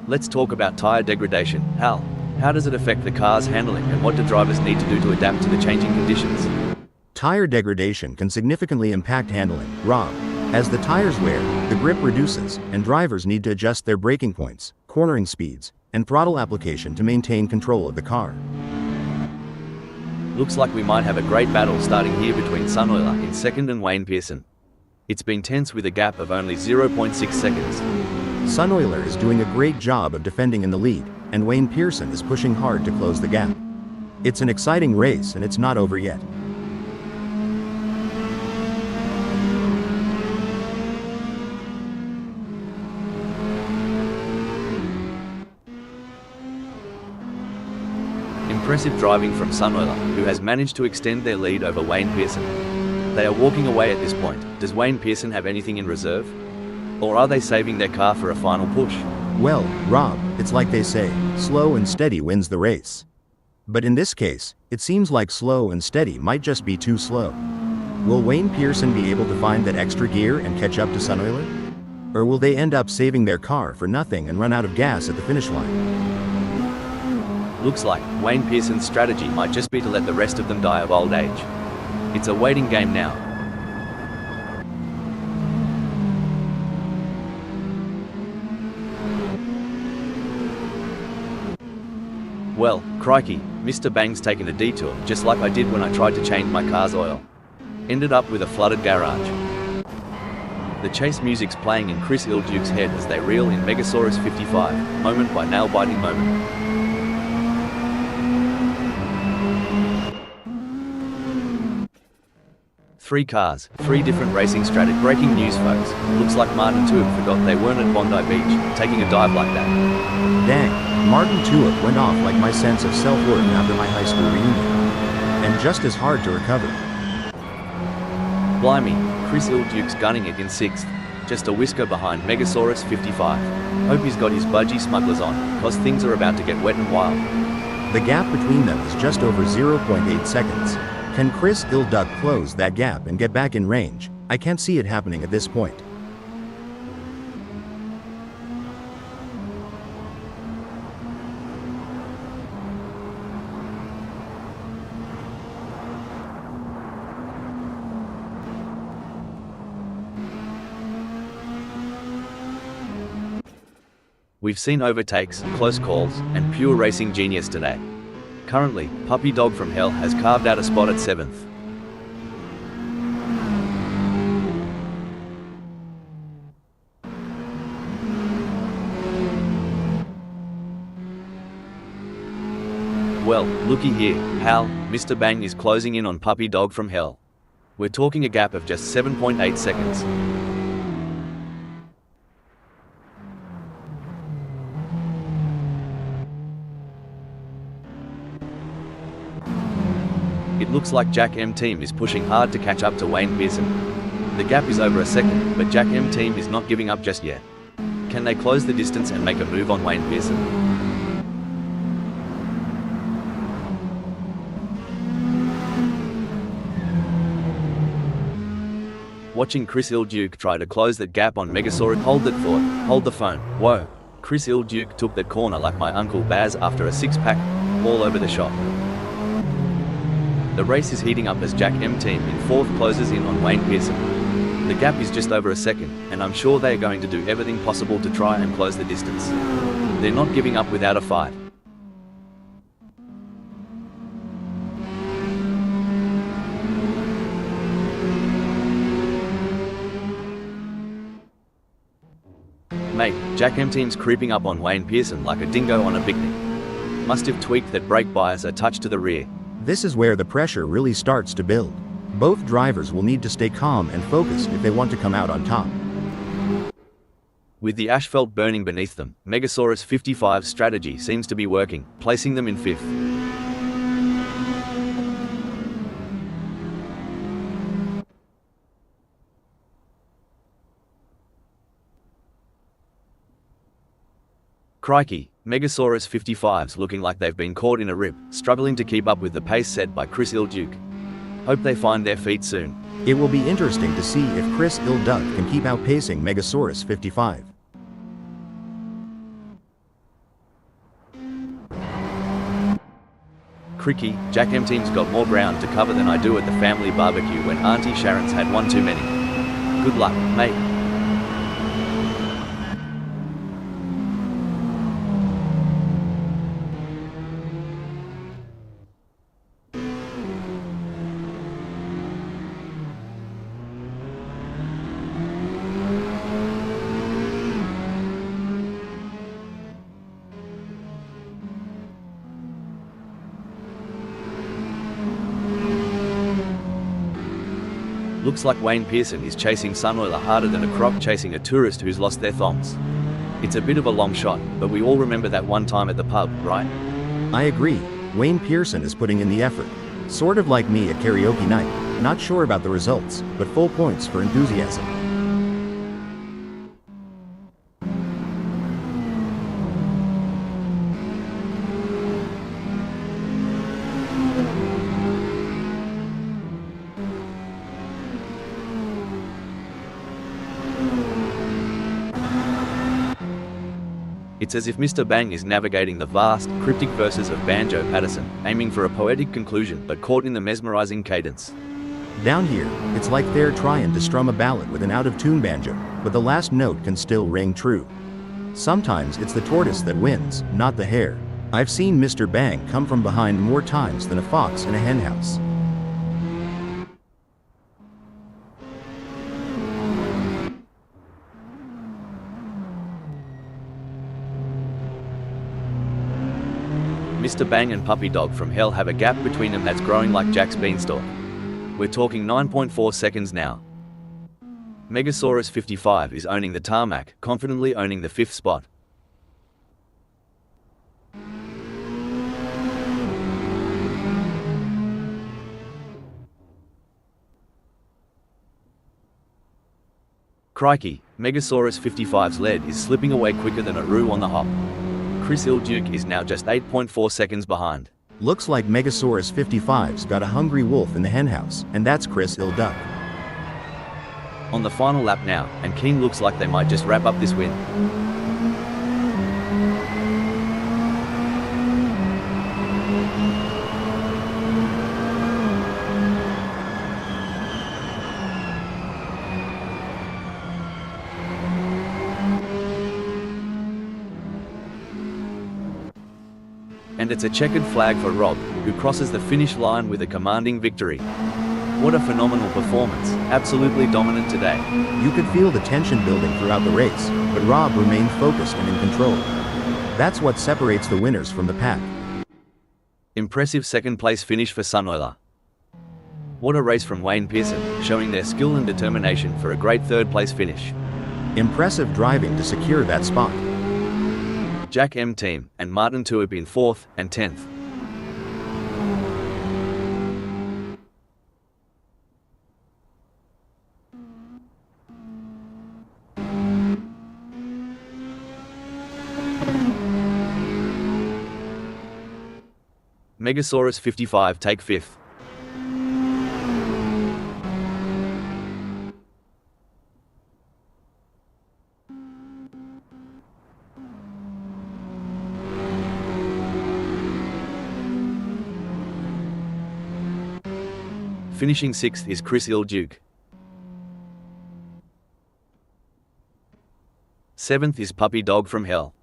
A: Let's talk about tire degradation. How does it affect the car's handling, and what do drivers need to do to adapt to the changing conditions?
B: Tire degradation can significantly impact handling, Rob. As the tires wear, the grip reduces, and drivers need to adjust their braking points, cornering speeds, and throttle application to maintain control of the car.
A: Looks like we might have a great battle starting here between Sunweiler in 2nd and Wayne Pearson. It's been tense with a gap of only 0.6 seconds.
B: Sunweiler is doing a great job of defending in the lead, and Wayne Pearson is pushing hard to close the gap. It's an exciting race, and it's not over yet.
A: Impressive driving from Sunweiler, who has managed to extend their lead over Wayne Pearson. They are walking away at this point. Does Wayne Pearson have anything in reserve? Or are they saving their car for a final push?
B: Well, Rob, it's like they say, slow and steady wins the race. But in this case, it seems like slow and steady might just be too slow. Will Wayne Pearson be able to find that extra gear and catch up to Sunweiler? Or will they end up saving their car for nothing and run out of gas at the finish line?
A: Looks like Wayne Pearson's strategy might just be to let the rest of them die of old age. It's a waiting game now. Well, crikey, Mr. Bang's taken a detour, just like I did when I tried to change my car's oil. Ended up with a flooded garage. The chase music's playing in Chris Ilduke's head as they reel in Megasaurus 55, moment by nail-biting moment. Three cars, 3 different racing strategies. Breaking news, folks. Looks like Martin Tuick forgot they weren't at Bondi Beach, taking a dive like that.
B: Dang, Martin Tuick went off like my sense of self-worth after my high school reunion. And just as hard to recover.
A: Blimey, Chris Ilduke's gunning it in 6th. Just a whisker behind Megasaurus 55. Hope he's got his budgie smugglers on, cause things are about to get wet and wild.
B: The gap between them is just over 0.8 seconds. Can Chris Ilduke close that gap and get back in range? I can't see it happening at this point.
A: We've seen overtakes, close calls, and pure racing genius today. Currently, Puppy Dog from Hell has carved out a spot at 7th. Well, looky here, pal, Mr. Bang is closing in on Puppy Dog from Hell. We're talking a gap of just 7.8 seconds. It looks like Jack M team is pushing hard to catch up to Wayne Pearson. The gap is over a second, but Jack M team is not giving up just yet. Can they close the distance and make a move on Wayne Pearson? Watching Chris Ilduke try to close that gap on Megasaurus. Hold that thought, hold the phone, whoa. Chris Ilduke took that corner like my Uncle Baz after a 6-pack, all over the shop. The race is heating up as Jack M team in 4th closes in on Wayne Pearson. The gap is just over a second, and I'm sure they are going to do everything possible to try and close the distance. They're not giving up without a fight. Mate, Jack M team's creeping up on Wayne Pearson like a dingo on a picnic. Must have tweaked that brake bias a touch to the rear.
B: This is where the pressure really starts to build. Both drivers will need to stay calm and focused if they want to come out on top.
A: With the asphalt burning beneath them, Megasaurus 55's strategy seems to be working, placing them in 5th. Crikey, Megasaurus 55's looking like they've been caught in a rip, struggling to keep up with the pace set by Chris Ilduke. Hope they find their feet soon.
B: It will be interesting to see if Chris Ilduke can keep outpacing Megasaurus 55.
A: Cricky, Jack M team's got more ground to cover than I do at the family barbecue when Auntie Sharon's had one too many. Good luck, mate. Looks like Wayne Pearson is chasing Sunoiler harder than a croc chasing a tourist who's lost their thongs. It's a bit of a long shot, but we all remember that one time at the pub, right?
B: I agree. Wayne Pearson is putting in the effort. Sort of like me at karaoke night. Not sure about the results, but full points for enthusiasm.
A: It's as if Mr. Bang is navigating the vast, cryptic verses of Banjo Patterson, aiming for a poetic conclusion but caught in the mesmerizing cadence.
B: Down here, it's like they're trying to strum a ballad with an out-of-tune banjo, but the last note can still ring true. Sometimes it's the tortoise that wins, not the hare. I've seen Mr. Bang come from behind more times than a fox in a henhouse.
A: Mr. Bang and Puppy Dog from Hell have a gap between them that's growing like Jack's beanstalk. We're talking 9.4 seconds now. Megasaurus 55 is owning the tarmac, confidently owning the 5th spot. Crikey, Megasaurus 55's lead is slipping away quicker than a roux on the hop. Chris Ilduke is now just 8.4 seconds behind.
B: Looks like Megasaurus 55's got a hungry wolf in the henhouse, and that's Chris Ilduke.
A: On the final lap now, and King looks like they might just wrap up this win. And it's a checkered flag for Rob, who crosses the finish line with a commanding victory. What a phenomenal performance, absolutely dominant today.
B: You could feel the tension building throughout the race, but Rob remained focused and in control. That's what separates the winners from the pack.
A: Impressive second place finish for Sunoiler. What a race from Wayne Pearson, showing their skill and determination for a great third place finish.
B: Impressive driving to secure that spot.
A: Jack M team, and Martin Tuip in 4th and 10th. Megasaurus 55 take 5th. Finishing 6th is Chris Duke. 7th is Puppy Dog from Hell.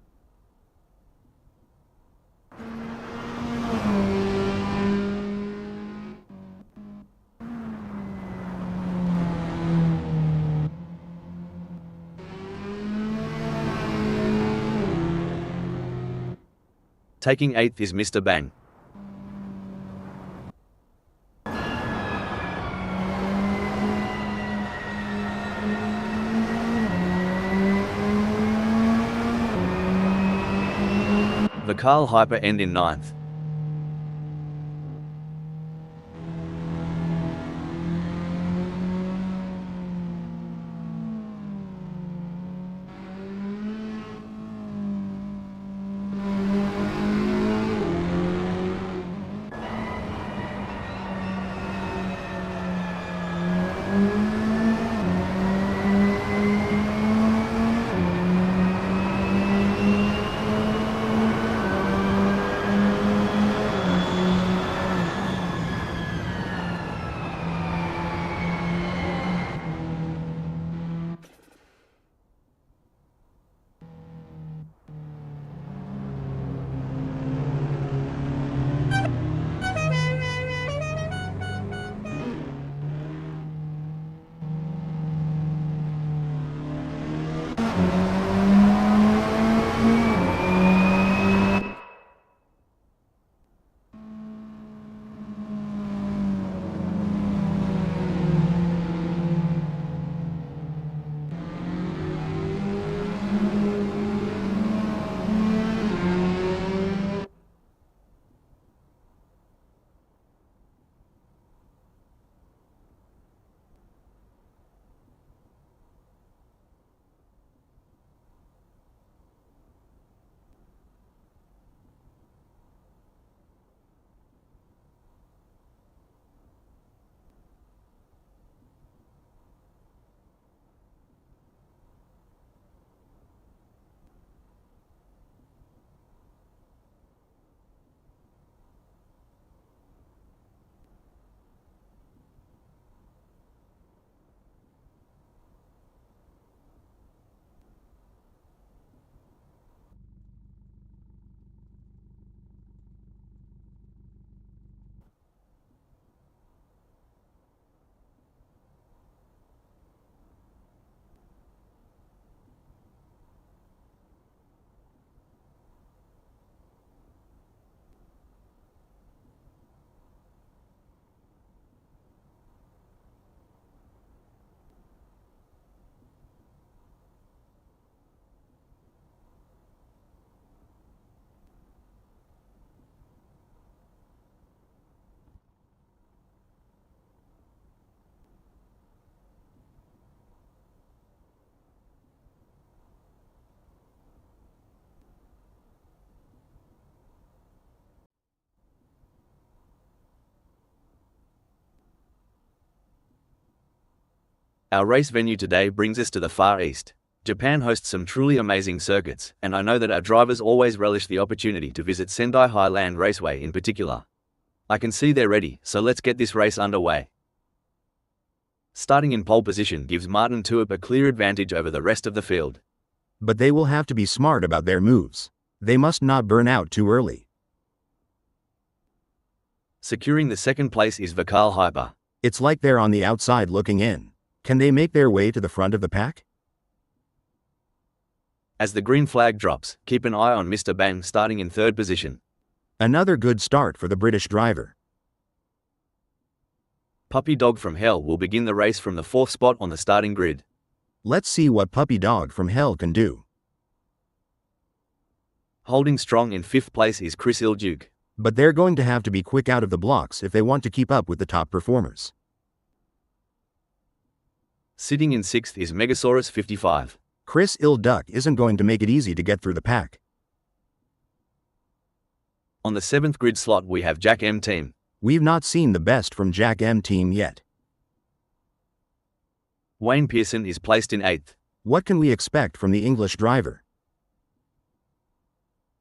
A: Taking 8th is Mr. Bang. The Carl Hyper end in 9th. Our race venue today brings us to the Far East. Japan hosts some truly amazing circuits, and I know that our drivers always relish the opportunity to visit Sendai Highland Raceway in particular. I can see they're ready, so let's get this race underway. Starting in pole position gives Martin Tuip a clear advantage over the rest of the field.
B: But they will have to be smart about their moves. They must not burn out too early.
A: Securing the second place is Vakal Hyper.
B: It's like they're on the outside looking in. Can they make their way to the front of the pack?
A: As the green flag drops, keep an eye on Mr. Bang starting in third position.
B: Another good start for the British driver.
A: Puppy Dog from Hell will begin the race from the fourth spot on the starting grid.
B: Let's see what Puppy Dog from Hell can do.
A: Holding strong in fifth place is Chris Ilduke.
B: But they're going to have to be quick out of the blocks if they want to keep up with the top performers.
A: Sitting in sixth is Megasaurus 55.
B: Chris Ilduke isn't going to make it easy to get through the pack.
A: On the seventh grid slot we have Jack M Team.
B: We've not seen the best from Jack M Team yet.
A: Wayne Pearson is placed in eighth.
B: What can we expect from the English driver?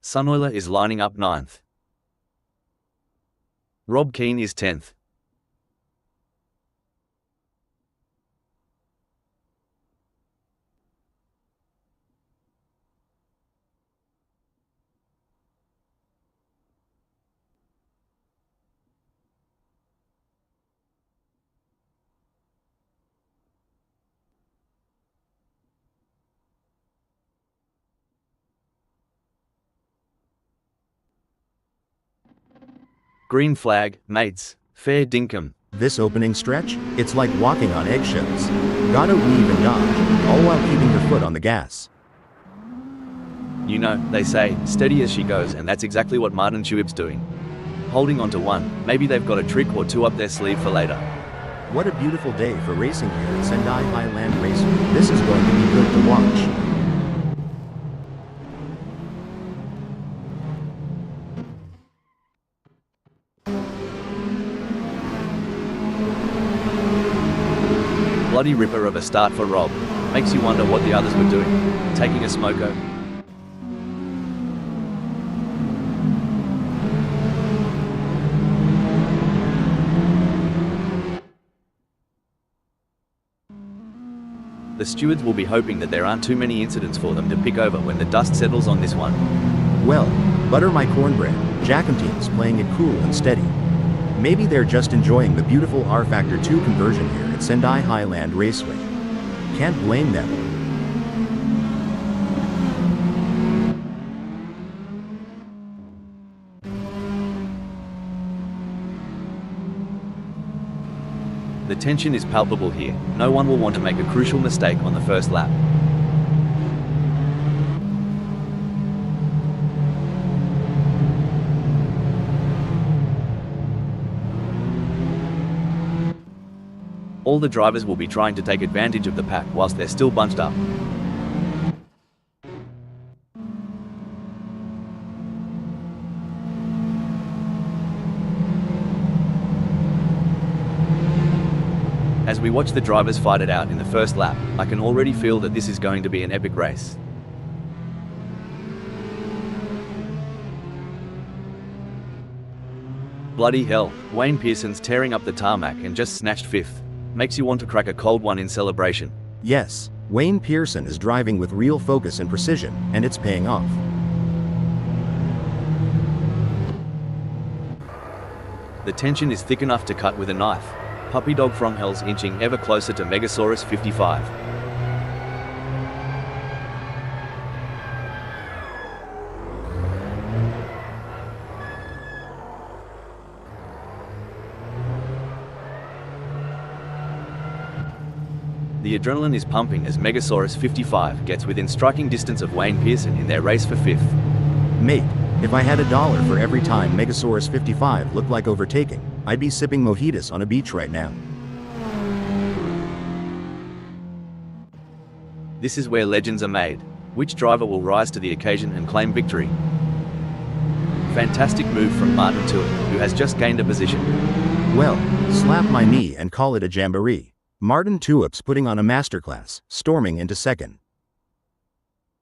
A: Sunoiler is lining up ninth. Rob Keane is 10th. Green flag, mates, fair dinkum.
B: This opening stretch, it's like walking on eggshells. Gotta weave and dodge, all while keeping your foot on the gas.
A: You know, they say, steady as she goes, and that's exactly what Martin Tuib's doing. Holding on to one, maybe they've got a trick or two up their sleeve for later.
B: What a beautiful day for racing here at Sendai Highland Raceway. This is going to be good to watch.
A: Bloody ripper of a start for Rob. Makes you wonder what the others were doing. Taking a smoko. The stewards will be hoping that there aren't too many incidents for them to pick over when the dust settles on this one.
B: Well, butter my cornbread. Jack M Team's playing it cool and steady. Maybe they're just enjoying the beautiful R-Factor 2 conversion here at Sendai Highland Raceway. Can't blame them.
A: The tension is palpable here. No one will want to make a crucial mistake on the first lap. All the drivers will be trying to take advantage of the pack whilst they're still bunched up. As we watch the drivers fight it out in the first lap, I can already feel that this is going to be an epic race. Bloody hell, Wayne Pearson's tearing up the tarmac and just snatched fifth. Makes you want to crack a cold one in celebration.
B: Yes, Wayne Pearson is driving with real focus and precision, and it's paying off.
A: The tension is thick enough to cut with a knife. Puppy Dog from Hell's inching ever closer to Megasaurus 55. The adrenaline is pumping as Megasaurus 55 gets within striking distance of Wayne Pearson in their race for fifth.
B: Mate, if I had $1 for every time Megasaurus 55 looked like overtaking, I'd be sipping mojitos on a beach right now.
A: This is where legends are made. Which driver will rise to the occasion and claim victory? Fantastic move from Martin Tuib, who has just gained a position.
B: Well, slap my knee and call it a jamboree. Martin Tuib's putting on a masterclass, storming into second.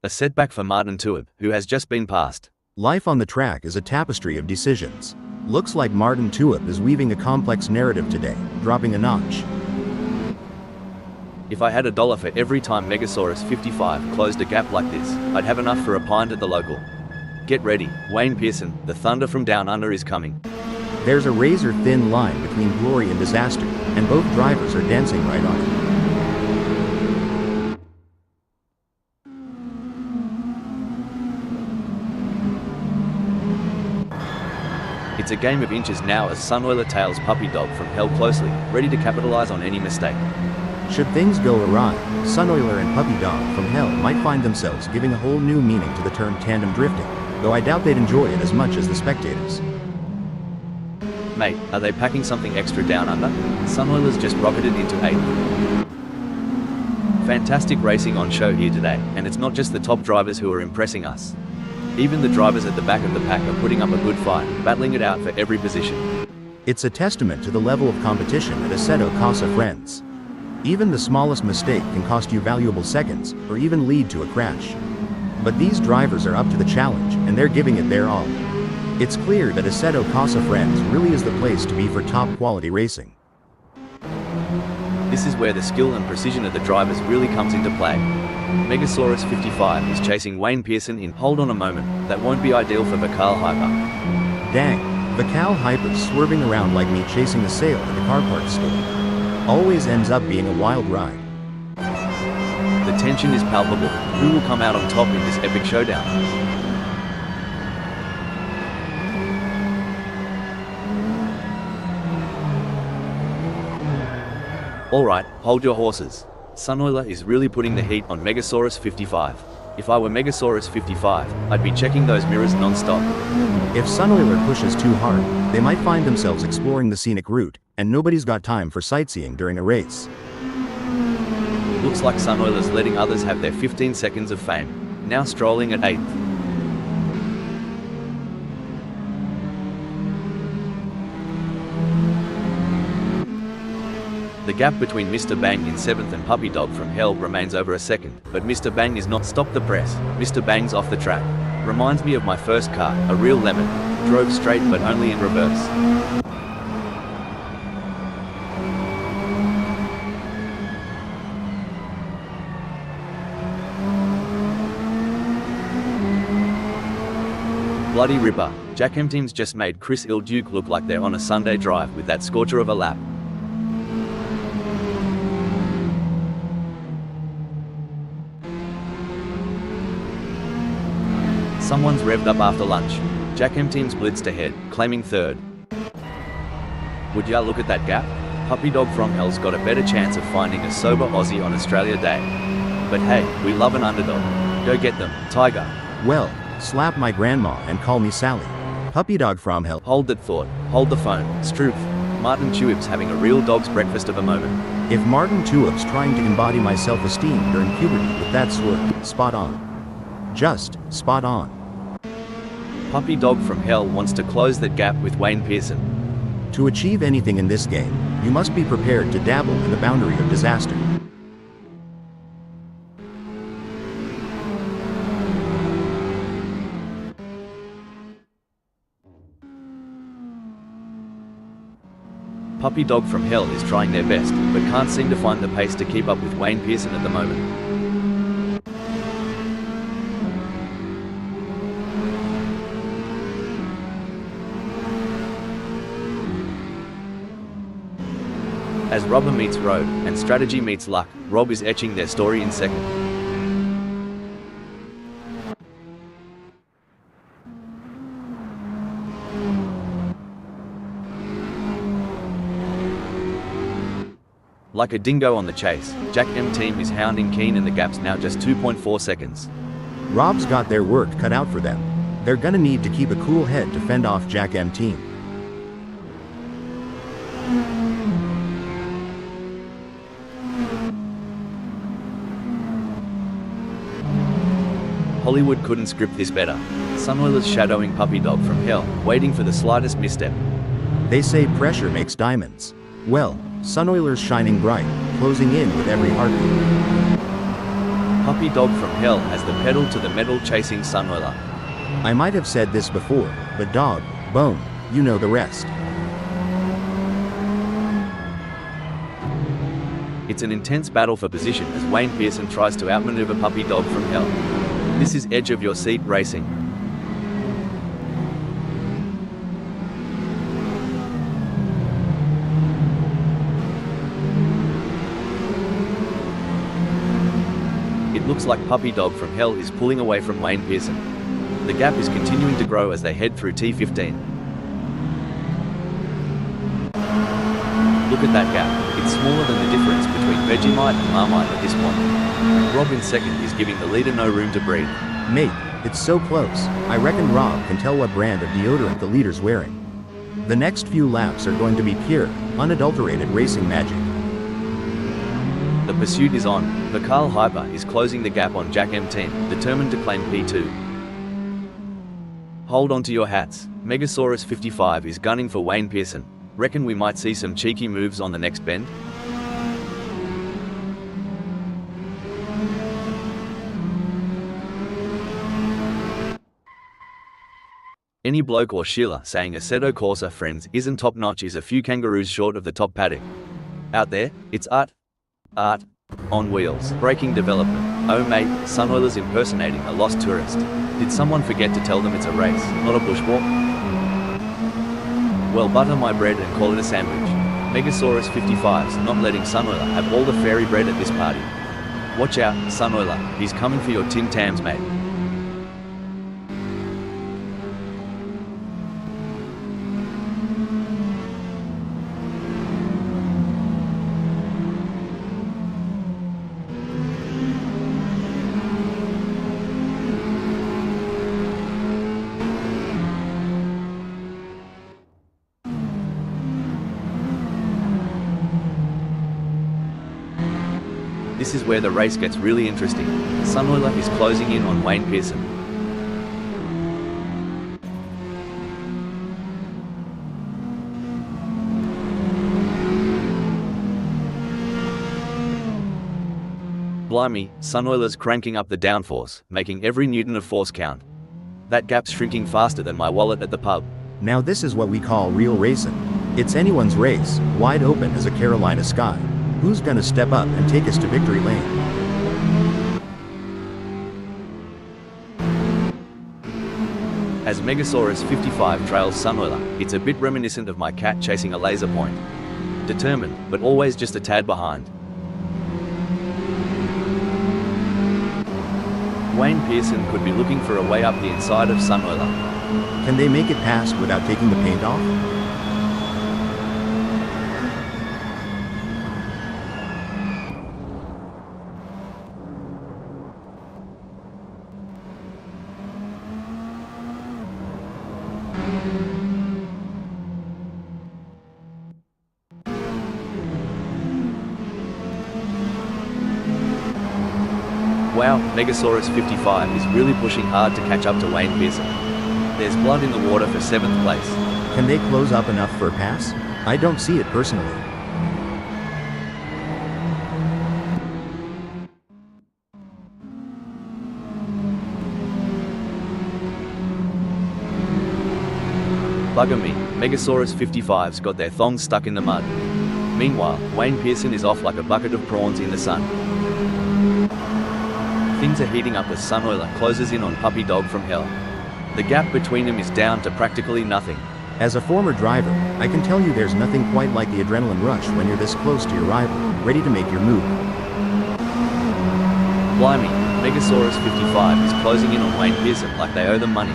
A: A setback for Martin Tuib, who has just been passed.
B: Life on the track is a tapestry of decisions. Looks like Martin Tuib is weaving a complex narrative today, dropping a notch.
A: If I had $1 for every time Megasaurus 55 closed a gap like this, I'd have enough for a pint at the local. Get ready, Wayne Pearson, the thunder from down under is coming.
B: There's a razor-thin line between glory and disaster, and both drivers are dancing right on it.
A: It's a game of inches now as Sunoiler tails Puppy Dog from Hell closely, ready to capitalize on any mistake.
B: Should things go awry, Sunoiler and Puppy Dog from Hell might find themselves giving a whole new meaning to the term tandem drifting, though I doubt they'd enjoy it as much as the spectators.
A: Mate, are they packing something extra down under? Sunoiler's just rocketed into 8th. Fantastic racing on show here today, and it's not just the top drivers who are impressing us. Even the drivers at the back of the pack are putting up a good fight, battling it out for every position.
B: It's a testament to the level of competition at Assetto Corsa, friends. Even the smallest mistake can cost you valuable seconds, or even lead to a crash. But these drivers are up to the challenge, and they're giving it their all. It's clear that Assetto Corsa, friends, really is the place to be for top quality racing.
A: This is where the skill and precision of the drivers really comes into play. Megasaurus 55 is chasing Wayne Pearson in Hold On a Moment. That won't be ideal for Vical Hyper.
B: Dang, Vical Hyper's swerving around like me chasing a sale at the car parts store. Always ends up being a wild ride.
A: The tension is palpable. Who will come out on top in this epic showdown? Alright, hold your horses. Sunoiler is really putting the heat on Megasaurus 55. If I were Megasaurus 55, I'd be checking those mirrors non-stop.
B: If Sunoiler pushes too hard, they might find themselves exploring the scenic route, and nobody's got time for sightseeing during a race.
A: Looks like Sunoiler's letting others have their 15 seconds of fame. Now strolling at 8th. The gap between Mr. Bang in 7th and Puppy Dog from Hell remains over a second, but Mr. Bang is not. Stop the press. Mr. Bang's off the track. Reminds me of my first car, a real lemon. Drove straight but only in reverse. Bloody ripper. Jack M Teams just made Chris Ilduke look like they're on a Sunday drive with that scorcher of a lap. Someone's revved up after lunch. Jack M Teams blitzed ahead, claiming 3rd. Would ya look at that gap? Puppy Dog from Hell's got a better chance of finding a sober Aussie on Australia Day. But hey, we love an underdog. Go get them, Tiger.
B: Well, slap my grandma and call me Sally. Puppy Dog from Hell.
A: Hold that thought. Hold the phone. Struth. Martin Tuip's having a real dog's breakfast of a moment.
B: If Martin Tuip's trying to embody my self-esteem during puberty with that swerve, spot on. Just spot on.
A: Puppy Dog from Hell wants to close that gap with Wayne Pearson.
B: To achieve anything in this game, you must be prepared to dabble in the boundary of disaster.
A: Puppy Dog from Hell is trying their best, but can't seem to find the pace to keep up with Wayne Pearson at the moment. As rubber meets road, and strategy meets luck, Rob is etching their story in 2nd. Like a dingo on the chase, Jack M Team is hounding Keen and the gap's now just 2.4 seconds.
B: Rob's got their work cut out for them. They're gonna need to keep a cool head to fend off Jack M Team.
A: Hollywood couldn't script this better. Sunoiler's shadowing Puppy Dog from Hell, waiting for the slightest misstep.
B: They say pressure makes diamonds. Well, Sunoiler's shining bright, closing in with every heartbeat.
A: Puppy Dog from Hell has the pedal to the metal chasing Sunoiler.
B: I might have said this before, but dog, bone, you know the rest.
A: It's an intense battle for position as Wayne Pearson tries to outmaneuver Puppy Dog from Hell. This is edge of your seat racing. Looks like Puppy Dog from Hell is pulling away from Wayne Pearson. The gap is continuing to grow as they head through T15. Look at that gap. It's smaller than the difference between Vegemite and Marmite at this point. Rob in second is giving the leader no room to breathe.
B: Mate, it's so close. I reckon Rob can tell what brand of deodorant the leader's wearing. The next few laps are going to be pure, unadulterated racing magic.
A: The pursuit is on. Vikal Hyper is closing the gap on Jack M10, determined to claim P2. Hold on to your hats. Megasaurus 55 is gunning for Wayne Pearson. Reckon we might see some cheeky moves on the next bend? Any bloke or Sheila saying Assetto Corsa friends isn't top notch is a few kangaroos short of the top paddock. Out there, it's art on wheels. Breaking development. Oh mate, Sunoiler's impersonating a lost tourist. Did someone forget to tell them it's a race, not a bushwalk? Well, butter my bread and call it a sandwich. Megasaurus 55's not letting Sunoiler have all the fairy bread at this party. Watch out, Sunoiler, he's coming for your Tim Tams, mate. This is where the race gets really interesting. Sunoiler is closing in on Wayne Pearson. Blimey, Sunoiler's cranking up the downforce, making every newton of force count. That gap's shrinking faster than my wallet at the pub.
B: Now this is what we call real racing. It's anyone's race, wide open as a Carolina sky. Who's gonna step up and take us to victory lane? As
A: Megasaurus 55 trails Sunoiler, it's a bit reminiscent of my cat chasing a laser point. Determined, but always just a tad behind. Wayne Pearson could be looking for a way up the inside of Sunoiler.
B: Can they make it past without taking the paint off? Wow, Megasaurus 55 is really pushing hard to catch up to Wayne Pearson. There's blood in the water for 7th place. Can they close up enough for a pass? I don't see it personally.
A: Bugger me, Megasaurus 55's got their thongs stuck in the mud. Meanwhile, Wayne Pearson is off like a bucket of prawns in the sun. Things are heating up as Sunoiler closes in on Puppy Dog from Hell. The gap between them is down to practically nothing.
B: As a former driver, I can tell you there's nothing quite like the adrenaline rush when you're this close to your rival, ready to make your move.
A: Blimey, Megasaurus 55 is closing in on Wayne Pearson like they owe them money.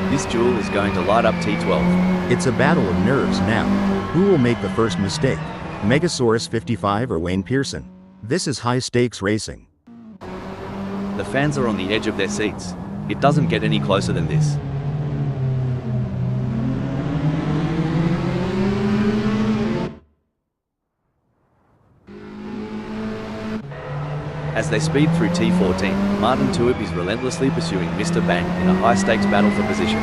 A: This duel is going to light up T12.
B: It's a battle of nerves now. Who will make the first mistake? Megasaurus 55 or Wayne Pearson? This is high-stakes racing.
A: The fans are on the edge of their seats. It doesn't get any closer than this. As they speed through T14, Martin Tuib is relentlessly pursuing Mr. Bang in a high-stakes battle for position.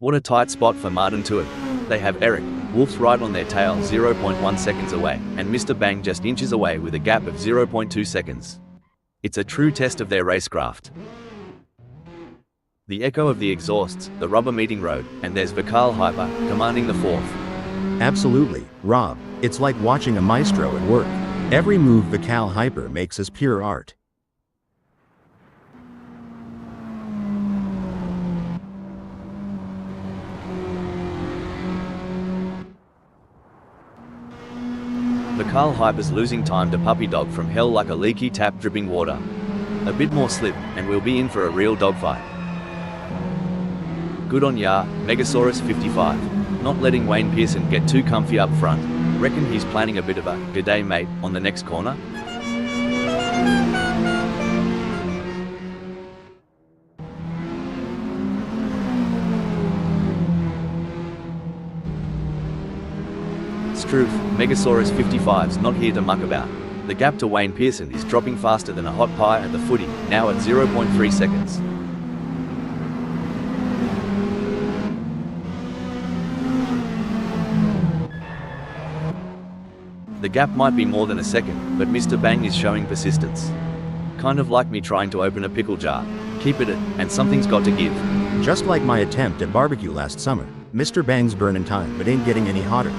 A: What a tight spot for Martin Tuib. They have Eric Wolf's right on their tail 0.1 seconds away, and Mr. Bang just inches away with a gap of 0.2 seconds. It's a true test of their racecraft. The echo of the exhausts, the rubber meeting road, and there's Vikal Hyper, commanding the 4th.
B: Absolutely, Rob. It's like watching a maestro at work. Every move Vikal Hyper makes is pure art.
A: Carl Hyper's losing time to Puppy Dog from hell like a leaky tap dripping water. A bit more slip, and we'll be in for a real dogfight. Good on ya, Megasaurus 55. Not letting Wayne Pearson get too comfy up front. Reckon he's planning a bit of a "g'day mate" on the next corner? Struth, Megasaurus 55's not here to muck about. The gap to Wayne Pearson is dropping faster than a hot pie at the footy, now at 0.3 seconds. The gap might be more than a second, but Mr. Bang is showing persistence. Kind of like me trying to open a pickle jar. Keep it and something's got to give.
B: Just like my attempt at barbecue last summer, Mr. Bang's burning time but ain't getting any hotter.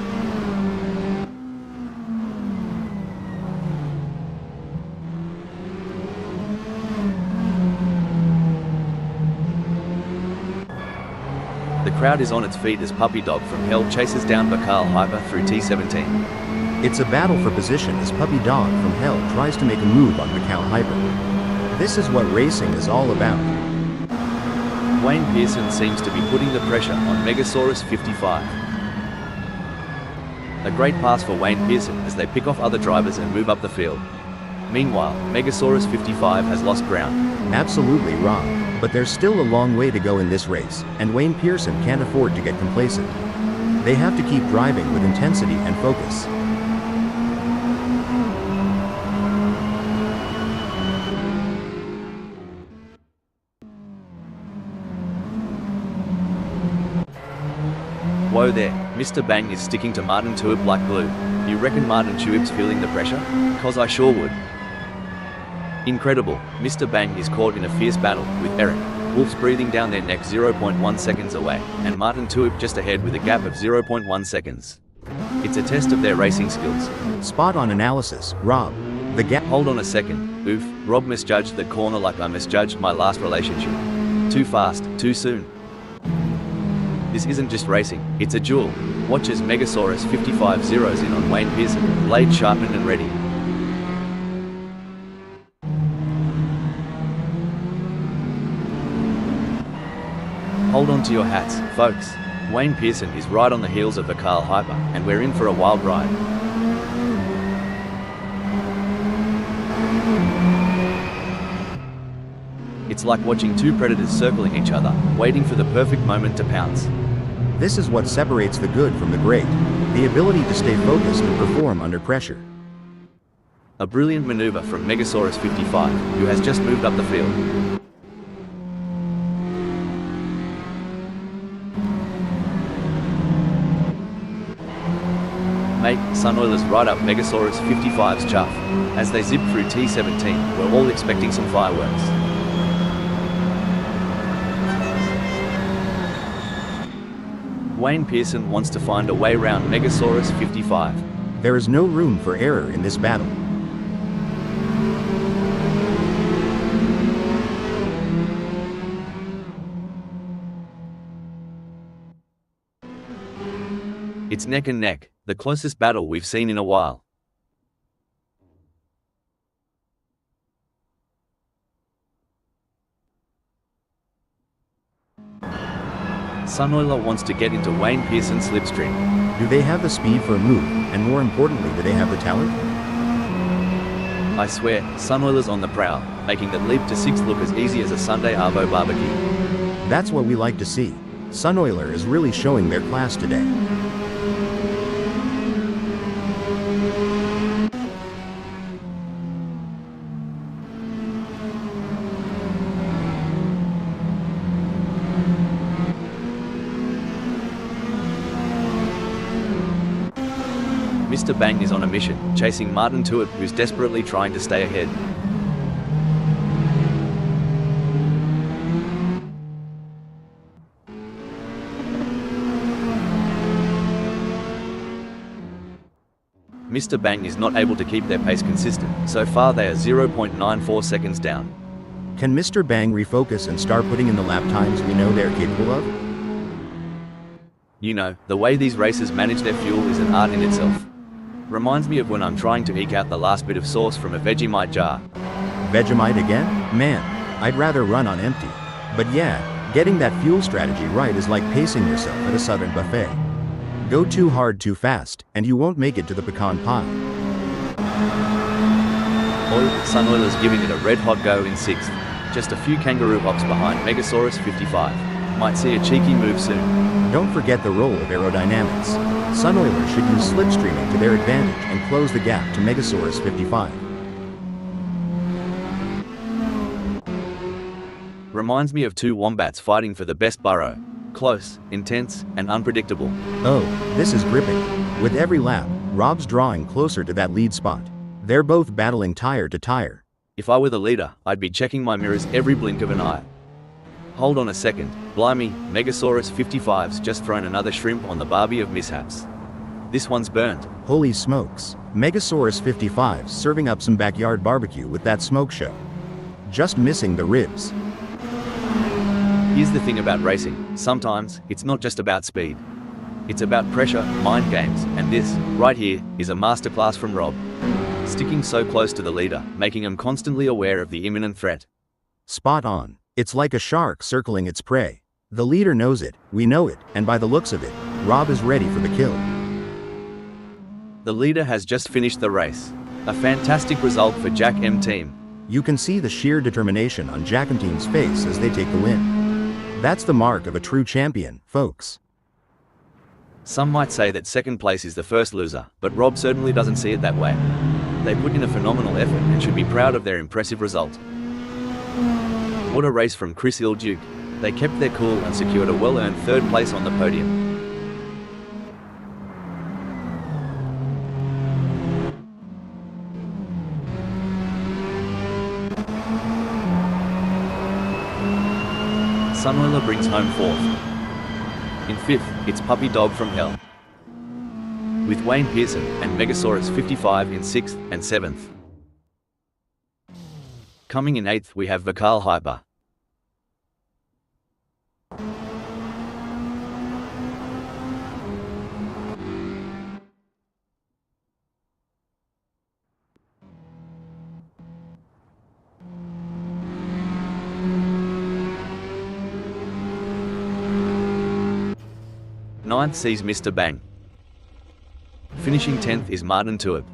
A: The crowd is on its feet as Puppy Dog from hell chases down Carl Hyper through T17.
B: It's a battle for position as Puppy Dog from hell tries to make a move on Carl Hyper. This is what racing is all about.
A: Wayne Pearson seems to be putting the pressure on Megasaurus 55. A great pass for Wayne Pearson as they pick off other drivers and move up the field. Meanwhile, Megasaurus 55 has lost ground.
B: Absolutely wrong, but there's still a long way to go in this race, and Wayne Pearson can't afford to get complacent. They have to keep driving with intensity and focus.
A: Whoa there, Mr. Bang is sticking to Martin Tuip like glue. You reckon Martin Tuip's feeling the pressure? 'Cause I sure would. Incredible, Mr. Bang is caught in a fierce battle with Eric. Wolves breathing down their neck 0.1 seconds away, and Martin Tuip just ahead with a gap of 0.1 seconds. It's a test of their racing skills.
B: Spot on analysis, Rob. The gap.
A: Hold on a second, oof, Rob misjudged the corner like I misjudged my last relationship. Too fast, too soon. This isn't just racing, it's a duel. Watch as Megasaurus 55 zeroes in on Wayne Pearson, blade sharpened and ready. Hold on to your hats, folks. Wayne Pearson is right on the heels of Carl Hyper, and we're in for a wild ride. It's like watching two predators circling each other, waiting for the perfect moment to pounce.
B: This is what separates the good from the great, the ability to stay focused and perform under pressure.
A: A brilliant maneuver from Megasaurus 55, who has just moved up the field. Mate, Sun Oilers right up Megasaurus 55's chuff. As they zip through T17, we're all expecting some fireworks. Wayne Pearson wants to find a way round Megasaurus 55.
B: There is no room for error in this battle.
A: It's neck and neck, the closest battle we've seen in a while. Sunoiler wants to get into Wayne Pearson's slipstream.
B: Do they have the speed for a move, and more importantly, do they have the talent?
A: I swear, Sunoiler's on the prowl, making the leap to 6th look as easy as a Sunday Arvo barbecue.
B: That's what we like to see. Sunoiler is really showing their class today.
A: Mr. Bang is on a mission, chasing Martin Tuip, who's desperately trying to stay ahead. Mr. Bang is not able to keep their pace consistent. So far they are 0.94 seconds down.
B: Can Mr. Bang refocus and start putting in the lap times we know they're capable of?
A: You know, the way these racers manage their fuel is an art in itself. Reminds me of when I'm trying to eke out the last bit of sauce from a Vegemite jar.
B: Vegemite again? Man, I'd rather run on empty. But yeah, getting that fuel strategy right is like pacing yourself at a southern buffet. Go too hard too fast, and you won't make it to the pecan pie.
A: Sun Oiler's giving it a red-hot go in 6th. Just a few kangaroo hops behind Megasaurus 55. Might see a cheeky move soon.
B: Don't forget the role of aerodynamics. Sun Oilers should use slipstreaming to their advantage and close the gap to Megasaurus 55.
A: Reminds me of two wombats fighting for the best burrow. Close, intense, and unpredictable.
B: Oh, this is gripping. With every lap, Rob's drawing closer to that lead spot. They're both battling tire to tire.
A: If I were the leader, I'd be checking my mirrors every blink of an eye. Hold on a second, blimey, Megasaurus 55's just thrown another shrimp on the barbie of mishaps. This one's burnt.
B: Holy smokes. Megasaurus 55's serving up some backyard barbecue with that smoke show. Just missing the ribs.
A: Here's the thing about racing, sometimes, it's not just about speed. It's about pressure, mind games, and this, right here, is a masterclass from Rob. Sticking so close to the leader, making him constantly aware of the imminent threat.
B: Spot on. It's like a shark circling its prey. The leader knows it, we know it, and by the looks of it, Rob is ready for the kill.
A: The leader has just finished the race. A fantastic result for Jack M Team.
B: You can see the sheer determination on Jack M Team's face as they take the win. That's the mark of a true champion, folks.
A: Some might say that second place is the first loser, but Rob certainly doesn't see it that way. They put in a phenomenal effort and should be proud of their impressive result. What a race from Chris Ilduke. They kept their cool and secured a well-earned third place on the podium. Sunoiler brings home 4th. In 5th, it's Puppy Dog from Hell. With Wayne Pearson and Megasaurus 55 in 6th and 7th. Coming in 8th we have Vakal Hyper. Ninth sees Mr. Bang. Finishing 10th is Martin Tuib.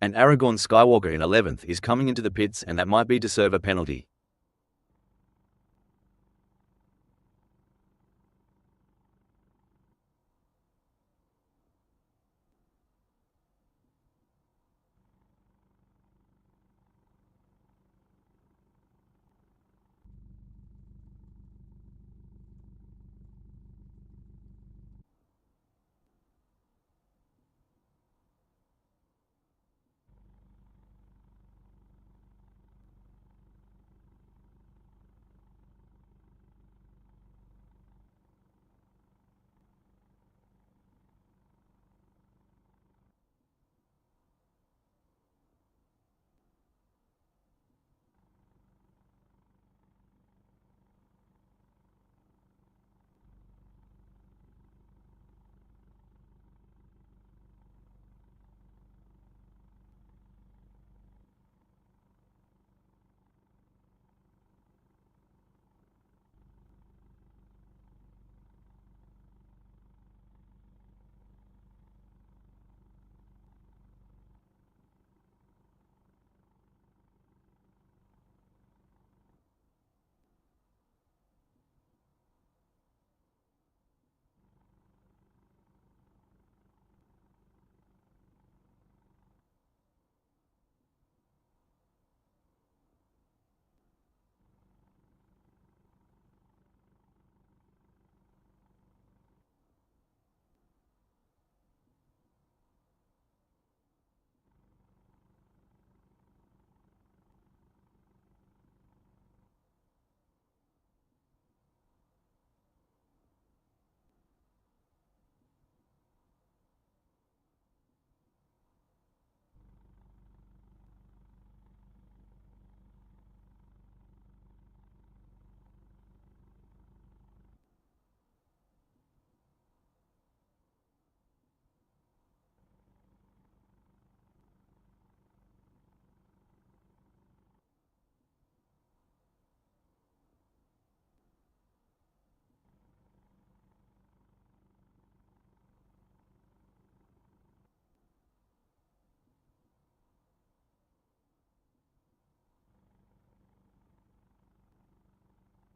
A: And Aragorn Skywalker in 11th is coming into the pits, and that might be to serve a penalty.